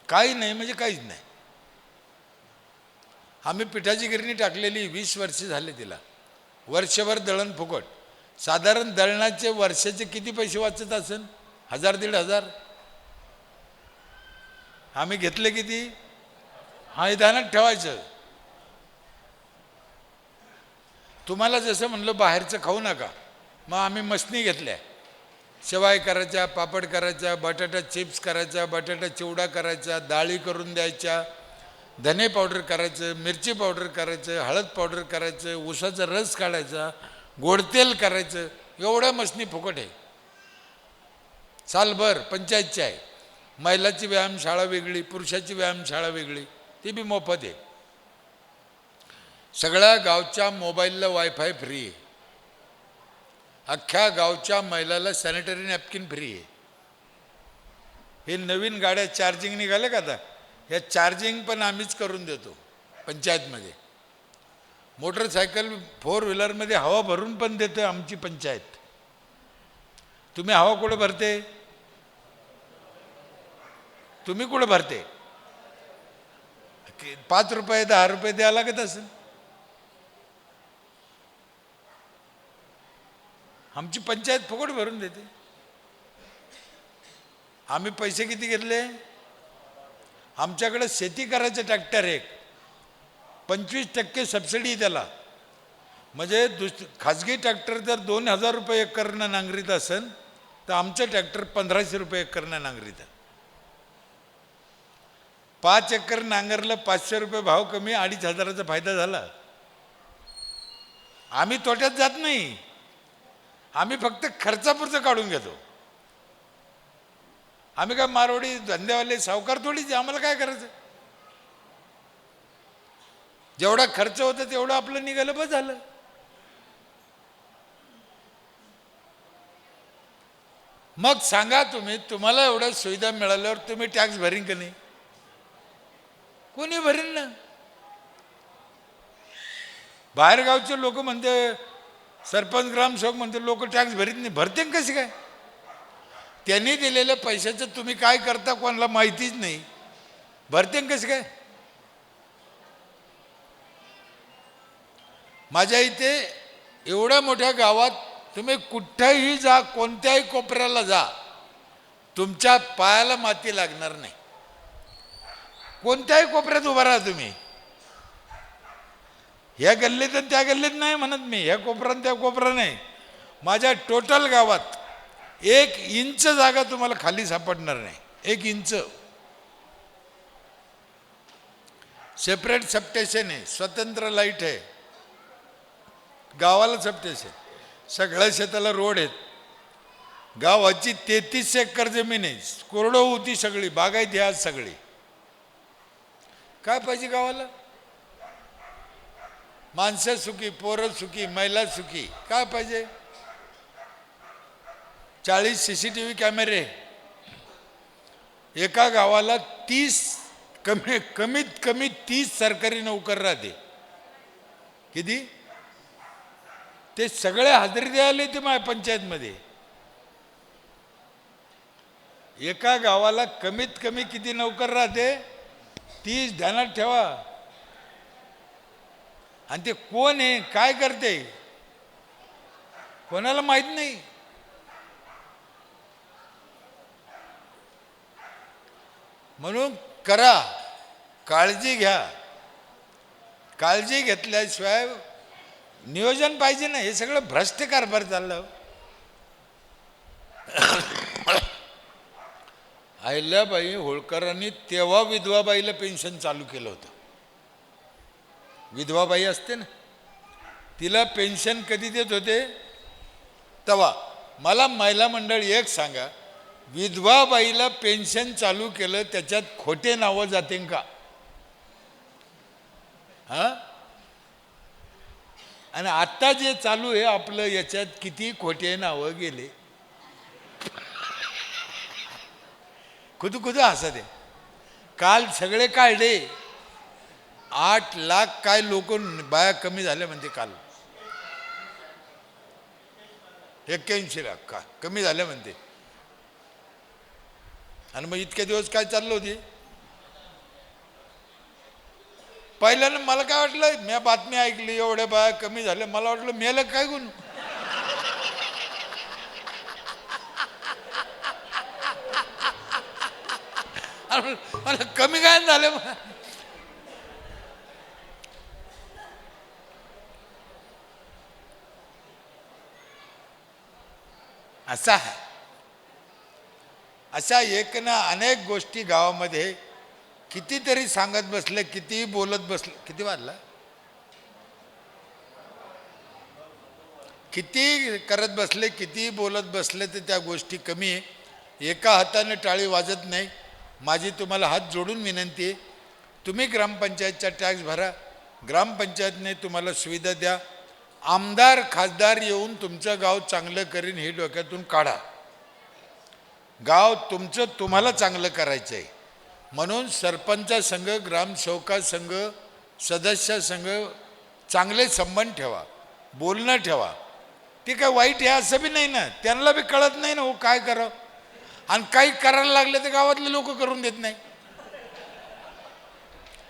काही नाही म्हणजे काहीच नाही. आम्ही पिठाची गिरणी टाकलेली, 20 वर्ष झाले तिला. वर्षभर दळण फुकट. साधारण दळणाचे वर्षाचे किती पैसे वाचत असेल? 1000-1500. आम्ही घेतले किती? हा, हे ध्यानात ठेवायचं. तुम्हाला जसं म्हणलं बाहेरचं खाऊ नका, मग आम्ही मशनी घेतल्या. शेवाय करायच्या, पापड करायच्या, बटाटा चिप्स करायच्या, बटाटा चिवडा करायचा, डाळी करून द्यायच्या, धने पावडर करायचं, मिरची पावडर करायचं, हळद पावडर करायचं, ऊसाचा रस काढायचा, गोडतेल करायचं. एवढ्या मशनी फुकट आहे. सालभर पंचायतची आहे. महिलाची व्यायामशाळा वेगळी, पुरुषाची व्यायामशाळा वेगळी, ती बी मोफत आहे. सगळ्या गावच्या मोबाईलला वायफाय फ्री आहे. अख्ख्या गावच्या महिलाला सॅनिटरी नॅपकिन फ्री आहे. हे नवीन गाड्या चार्जिंग निघाल्या का आता, या चार्जिंग पण आम्हीच करून देतो पंचायतमध्ये. मोटरसायकल 4 व्हीलरमध्ये हवा भरून पण देतो आमची पंचायत. तुम्ही हवा कुठं भरते? तुम्ही कुठं भरते? 5 रुपये 10 रुपये द्यायला लागत असेल. आमची पंचायत फुकट भरून देते. आम्ही पैसे किती घेतले? आमच्याकडे शेती करायचं ट्रॅक्टर एक 25% सबसिडी त्याला. म्हणजे खाजगी ट्रॅक्टर जर 2000 रुपये एकरनं नांगरीत असेल तर आमचं ट्रॅक्टर 1500 रुपये एकरनं नांगरीत. 5 एकर नांगरलं, 500 रुपये भाव कमी, 2500चा फायदा झाला. आम्ही तोट्यात जात नाही, आम्ही फक्त खर्चापुरतं काढून घेतो. आम्ही काय मारवाडी धंद्यावाले सावकार थोडीच, आम्हाला काय करायचं. जेवढा खर्च होता तेवढं आपलं निघालं, बस झालं. मग सांगा तुम्ही, तुम्हाला एवढ्या सुविधा मिळाल्यावर तुम्ही टॅक्स भरीन का नाही? कोणी भरीन ना. बाहेरगावचे लोक म्हणते, सरपंच ग्रामसेवक म्हणते लोक टॅक्स भरीत नाही. भरते कसे काय? त्यांनी दिलेल्या पैशाचं तुम्ही काय करता कोणाला माहितीच नाही, भरते कसे काय? माझ्या इथे एवढ्या मोठ्या गावात तुम्ही कुठेही जा, कोणत्याही कोपऱ्याला जा, तुमच्या पायाला माती लागणार नाही. कोणत्याही कोपऱ्यात उभा राहा तुम्ही. ह्या गल्लीत आणि त्या गल्लीत नाही म्हणत मी, ह्या कोपऱ्यात त्या कोपरा नाही, माझ्या टोटल गावात 1 इंच जागा तुम्हाला खाली सापडणार नाही. 1 इंच. सेपरेट सबस्टेशन आहे, स्वतंत्र लाईट आहे, गावाला सबस्टेशन, सगळ्या शेताला रोड आहेत. गावाची 33 एकर जमीन आहे, कोरडो होती सगळी, बागायती आज सगळी. काय पाहिजे गावाला? माणसं सुखी, पोरं सुखी, महिला सुखी, काय पाहिजे? 40 CCTV कॅमेरे, एका गावाला 30, कमीत कमी 30 सरकारी नोकर राहते. किती? ते सगळे हजेरी द्यायला ते माझ्या पंचायतमध्ये. एका गावाला कमीत कमी किती नोकर राहते? 30. ध्यानात ठेवा. आणि ते कोण आहे, काय करते, कोणाला माहित नाही. म्हणून करा, काळजी घ्या. काळजी घेतल्याशिवाय नियोजन पाहिजे ना. हे सगळं भ्रष्ट कारभार चाललं. अहिल्याबाई होळकरांनी तेव्हा विधवाबाईला पेन्शन चालू केलं होतं. विधवाबाई असते ना, तिला पेन्शन कधी देत होते? तेव्हा. मला महिला मंडळ एक सांगा, विधवाबाईला पेन्शन चालू केलं त्याच्यात खोटे नावं जाते का? हां. आणि आत्ता जे चालू आहे आपलं, याच्यात किती खोटे नावं गेले. खुद हसत आहे. काल सगळे काढले, 8 लाख काय लोक बाया कमी झाल्या म्हणते काल. 81 लाख का कमी झाल्या म्हणते. आणि मग इतके दिवस काय चाललं होती? पहिल्यानं मला काय वाटलं, मी बातमी ऐकली एवढ्या बाया कमी झाल्या, मला वाटलं मेलं काय गुण. मला कमी काय झालं. असा आहे. अशा एक ना अनेक गोष्टी गावामध्ये कितीतरी सांगत बसले, किती बोलत बसले. किती वाजला? किती करत बसले, किती बोलत बसले, तर त्या गोष्टी कमी आहे. एका हाताने टाळी वाजत नाही. माझी तुम्हाला हात जोडून विनंती आहे, तुम्ही ग्रामपंचायतचा टॅक्स भरा, ग्रामपंचायतने तुम्हाला सुविधा द्या. आमदार खासदार येऊन तुमचं गाव चांगलं करीन हे डोक्यातून काढा. गाव तुमचं तुम्हाला चांगलं करायचं आहे. म्हणून सरपंचासंघ, ग्रामसेवकासंघ, सदस्यासंघ चांगले संबंध ठेवा, बोलणं ठेवा. ते काय वाईट आहे असं बी नाही ना, त्यांना बी कळत नाही ना हो काय करावं. आणि काही करायला लागले तर गावातले लोक करून देत नाही.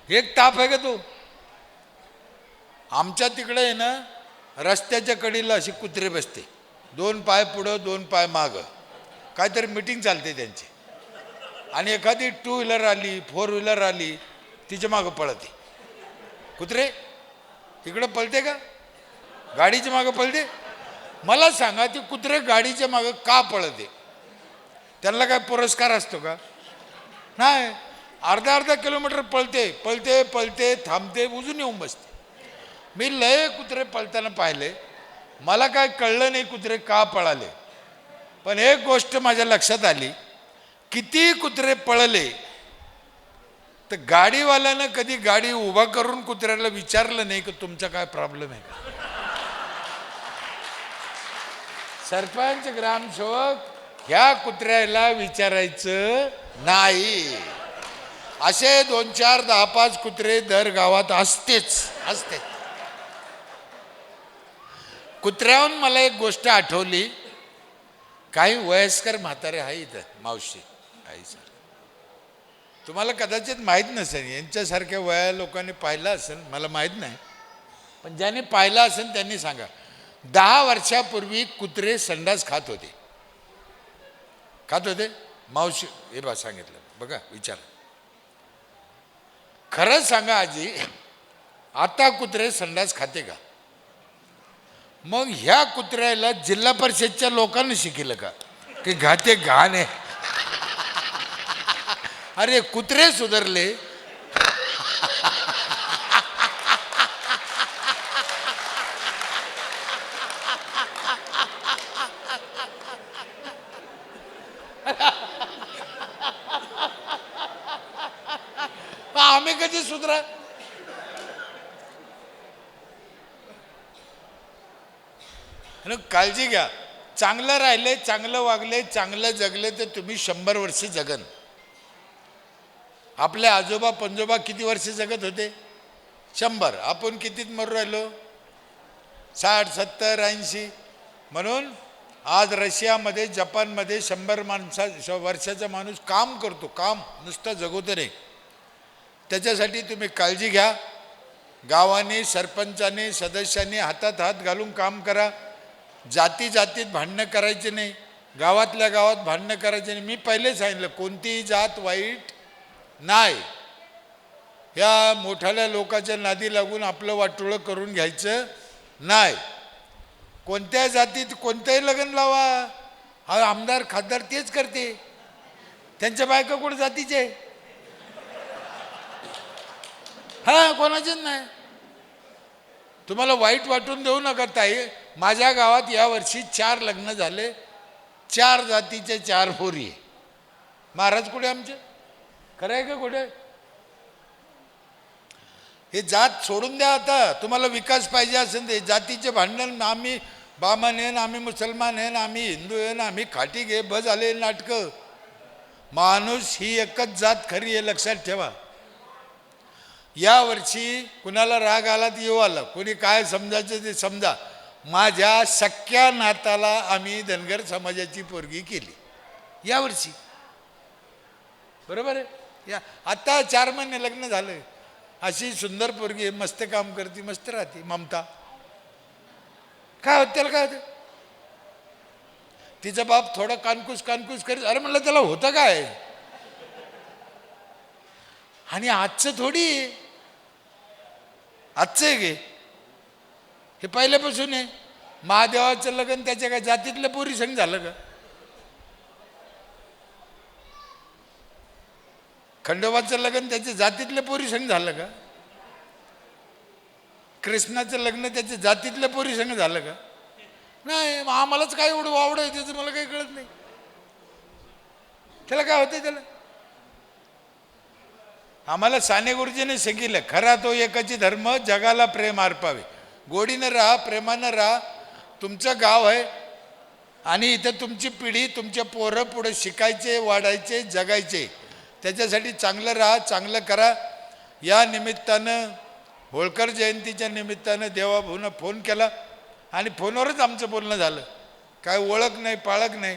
एक ताप आहे का तो. आमच्या तिकडे आहे ना, रस्त्याच्या कडेला अशी कुत्रे बसते, 2 पाय पुढं 2 पाय मागं, काहीतरी मिटिंग चालते त्यांची. आणि एखादी 2 व्हीलर आली, 4 व्हीलर आली, तिच्या मागं पळते. कुत्रे इकडं पळते का? गाडीच्या मागं पळते? मला सांगा, ती कुत्रे गाडीच्या मागं का पळते? त्यांना काय पुरस्कार असतो का? नाही. अर्धा अर्धा किलोमीटर पळते पळते पळते थांबते, उजून येऊन बसते. मी लय कुत्रे पळताना पाहिले, मला काय कळलं नाही कुत्रे का पळाले. पण एक गोष्ट माझ्या लक्षात आली, किती कुत्रे पळले तर गाडीवाल्यानं कधी गाडी उभा करून कुत्र्याला विचारलं नाही की तुमचा काय प्रॉब्लेम आहे का. सरपंच ग्रामसेवक ह्या कुत्र्याला विचारायचं नाही. असे 2 4 10 5 कुत्रे दर गावात असतेच. कुत्र्याहून मला एक गोष्ट आठवली. काही वयस्कर म्हातारे आहे इथं, मावशी आई सर, तुम्हाला कदाचित माहीत नसेल, यांच्यासारख्या वया लोकांनी पाहिलं असेल, मला माहीत नाही, पण ज्यांनी पाहिलं असेल त्यांनी सांगा. 10 वर्षापूर्वी कुत्रे संडास खात होते. मावशी हे बा सांगितलं बघा, विचार. खरं सांगा आजी, आता कुत्रे संडास खाते का? मग ह्या कुत्र्याला जिल्हा परिषदच्या लोकांनी शिकलं का की घाते घाण आहे? अरे कुत्रे सुधारले. आम्ही कधी सुधरा? काळजी घ्या. चांगलं राहिले, चांगलं वागले, चांगलं जगले तर तुम्ही 100 वर्ष जगन. आपले आजोबा पंजोबा किती वर्ष जगत होते? 100. आपण कितीत मरू राहिलो? 60 70 80. म्हणून आज रशियामध्ये जपानमध्ये 100 वर्षाचा माणूस काम करतो, काम नुसतं जगवतो नाही. त्याच्यासाठी तुम्ही काळजी घ्या. गावाने, सरपंचाने, सदस्यांनी हातात हात घालून काम करा. जातीत भांडणं करायचे नाही, गावातल्या गावात भांडणं करायचे नाही. मी पहिले सांगितलं, कोणतीही जात वाईट नाही. या मोठ्याल्या लोकांच्या नादी लागून आपलं वाटोळं करून घ्यायचं नाही. कोणत्या जातीत कोणत्याही लग्न लावा, हा आमदार खासदार तेच करते. त्यांच्या बायका कुठं जातीचे? हा, कोणाचेच नाही. तुम्हाला वाईट वाटून देऊ नका ताई. माझ्या गावात यावर्षी 4 लग्न झाले, 4 जातीचे 4 पोरी. महाराज कुठे आमचे? खरं आहे का कुठे? हे जात सोडून द्या आता. तुम्हाला विकास पाहिजे असेल ते जातीचे भांडण, आम्ही बामण आहे, आम्ही मुसलमान आहे, आम्ही हिंदू आहे, आम्ही खाटी घे, बस आले नाटकं. माणूस ही एकच जात खरी आहे, लक्षात ठेवा. यावर्षी कुणाला राग आला तर येऊ आला, कोणी काय समजायचं ते समजा. माझ्या सख्या नाताला आम्ही धनगर समाजाची पोरगी केली यावर्षी, बरोबर आहे. या आता 4 महिने लग्न झालं. अशी सुंदर पोरगी, मस्त काम करते, मस्त राहते. ममता काय होत, त्याला काय होतं? तिचा बाप थोडा कानकूस करीत. अरे म्हणलं त्याला होतं काय? आणि आजचं थोडी, आजचं आहे गे, हे पहिल्यापासून आहे. महादेवाचं लग्न त्याच्या काय जातीतल्या पोरी संग झालं का? खंडोबाचं लग्न त्याच्या जातीतल्या पोरी संग झालं का? कृष्णाचं लग्न त्याच्या जातीतल्या पोरी संग झालं का? नाही. आम्हालाच काय एवढं वावड आहे त्याचं, मला काही कळत नाही. त्याला काय होतं? त्याला आम्हाला साने गुरुजीने सांगितलं, खरा तो एकाची धर्म, जगाला प्रेम अर्पावे. गोडीनं राहा, प्रेमानं राहा. तुमचं गाव आहे आणि इथं तुमची पिढी, तुमच्या पोरं पुढे शिकायचे, वाढायचे, जगायचे. त्याच्यासाठी चांगलं राहा, चांगलं करा. या निमित्तानं होळकर जयंतीच्या निमित्तानं देवाभाऊनं फोन केला आणि फोनवरच आमचं बोलणं झालं. काय ओळख नाही, पाळख नाही,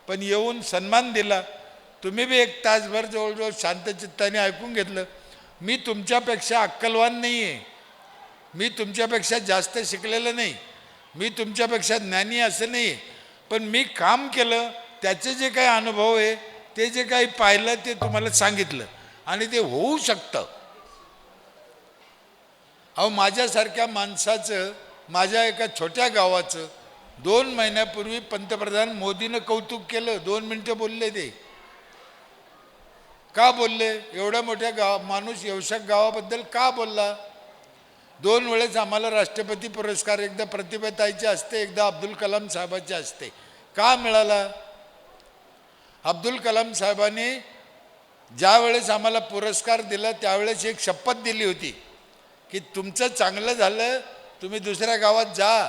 पण येऊन सन्मान दिला. तुम्ही बी 1 तासभर जवळजवळ शांतचित्ताने ऐकून घेतलं. मी तुमच्यापेक्षा अक्कलवान नाही आहे, मी तुमच्यापेक्षा जास्त शिकलेलं नाही, मी तुमच्यापेक्षा ज्ञानी असं नाही, पण मी काम केलं, त्याचे जे काही अनुभव आहे, ते जे काही पाहिलं ते तुम्हाला सांगितलं आणि ते होऊ शकतं. अहो माझ्यासारख्या माणसाचं, माझ्या एका छोट्या गावाचं 2 महिन्यापूर्वी पंतप्रधान मोदीनं कौतुक केलं, 2 मिनिटं बोलले ते. का बोलले? एवढ्या मोठ्या माणूस यवशक गावाबद्दल का बोलला? 2 वेळेस आम्हाला राष्ट्रपती पुरस्कार, एकदा प्रतिभाताईचे असते, एकदा अब्दुल कलाम साहेबाचे असते. का मिळाला? अब्दुल कलाम साहेबांनी ज्या वेळेस आम्हाला पुरस्कार दिला त्यावेळेस एक शपथ दिली होती की तुमचं चांगलं झालं, तुम्ही दुसऱ्या गावात जा,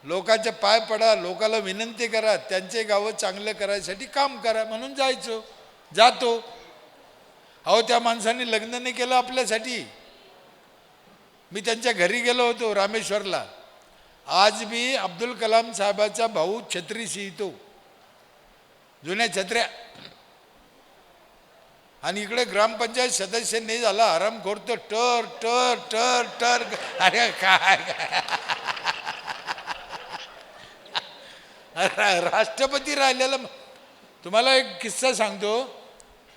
लोकांचे पाय पडा, लोकाला विनंती करा, त्यांचे गावं चांगलं करायसाठी काम करा. म्हणून जातो. अहो, त्या माणसाने लग्न नाही केलं आपल्यासाठी. मी त्यांच्या घरी गेलो होतो रामेश्वरला. आज मी अब्दुल कलाम साहेबाचा भाऊ छत्री शिवतो, जुन्या छत्र्या. आणि इकडे ग्रामपंचायत सदस्य नाही झाला, आराम करतो, टर टर टर टर. अरे काय राष्ट्रपती राहिलेला. तुम्हाला एक किस्सा सांगतो.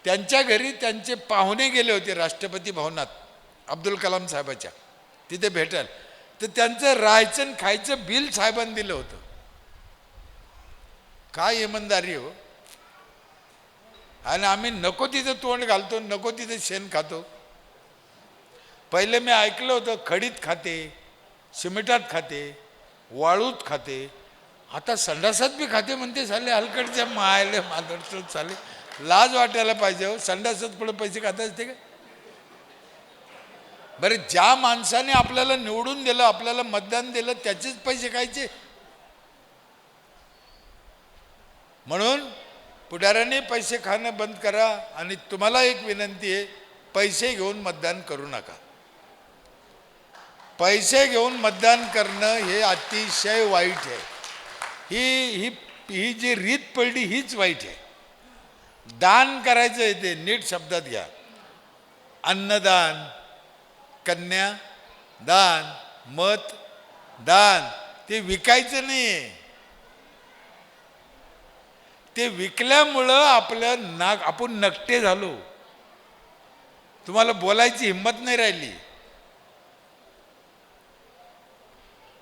त्यांच्या घरी त्यांचे पाहुणे गेले होते राष्ट्रपती भवनात अब्दुल कलाम साहेबाच्या, तिथे भेटायला. तर त्यांचं राहायचं आणि खायचं बिल साहेबांनी दिलं होतं. काय इमानदारी हो. आणि आम्ही नको तिथं तोंड घालतो, नको तिथं शेण खातो. पहिले मी ऐकलं होतं खडीत खाते, सिमेंटात खाते, वाळूत खाते, आता संडासात बी खाते म्हणते. साले हलकडच्या मायले माधरचो चाले. लाज वाटायला पाहिजे हो. संडासात पुढे पैसे खाता असते का? बरं, ज्या माणसाने आपल्याला निवडून दिलं, आपल्याला मतदान दिलं, त्याचेच पैसे खायचे. म्हणून पुढाऱ्याने पैसे खाणं बंद करा. आणि तुम्हाला एक विनंती आहे, पैसे घेऊन मतदान करू नका. पैसे घेऊन मतदान करणं हे अतिशय वाईट आहे. ही जी रीत पडली हीच वाईट आहे. दान करायचं आहे ते नीट शब्दात घ्या. अन्नदान, कन्यादान, मतदान, ते विकायचं नाही. ते विकल्यामुळं आपण नकटे झालो. तुम्हाला बोलायची हिंमत नाही राहिली.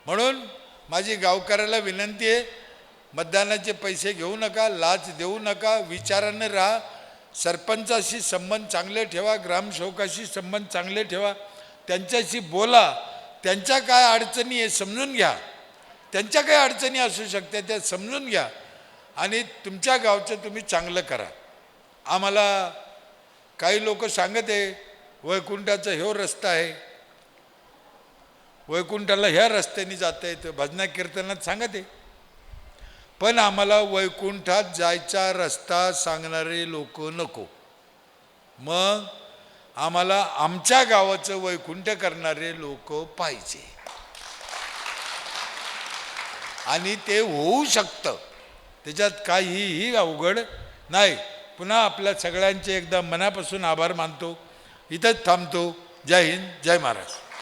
म्हणून माझी गावकऱ्याला विनंती आहे, मतदानाचे पैसे घेऊ नका, लाच देऊ नका, विचारानं राहा. सरपंचाशी संबंध चांगले ठेवा, ग्रामसेवकाशी संबंध चांगले ठेवा, त्यांच्याशी बोला. त्यांच्या काय अडचणी आहे समजून घ्या. त्यांच्या काय अडचणी असू शकते त्या समजून घ्या आणि तुमच्या गावचं तुम्ही चांगलं करा. आम्हाला काही लोक सांगत आहे वैकुंठाचा ह्यो रस्ता आहे, वैकुंठाला ह्या रस्त्याने जाता येतं, भजना कीर्तनात सांगत आहे. पण आम्हाला वैकुंठात जायचा रस्ता सांगणारे लोक नको. मग आम्हाला आमच्या गावाचं वैकुंठ करणारे लोक पाहिजे. आणि ते होऊ शकतं, त्याच्यात काहीही अवघड नाही. पुन्हा आपल्या सगळ्यांचे एकदा मनापासून आभार मानतो. इथंच थांबतो. जय हिंद, जय महाराष्ट्र.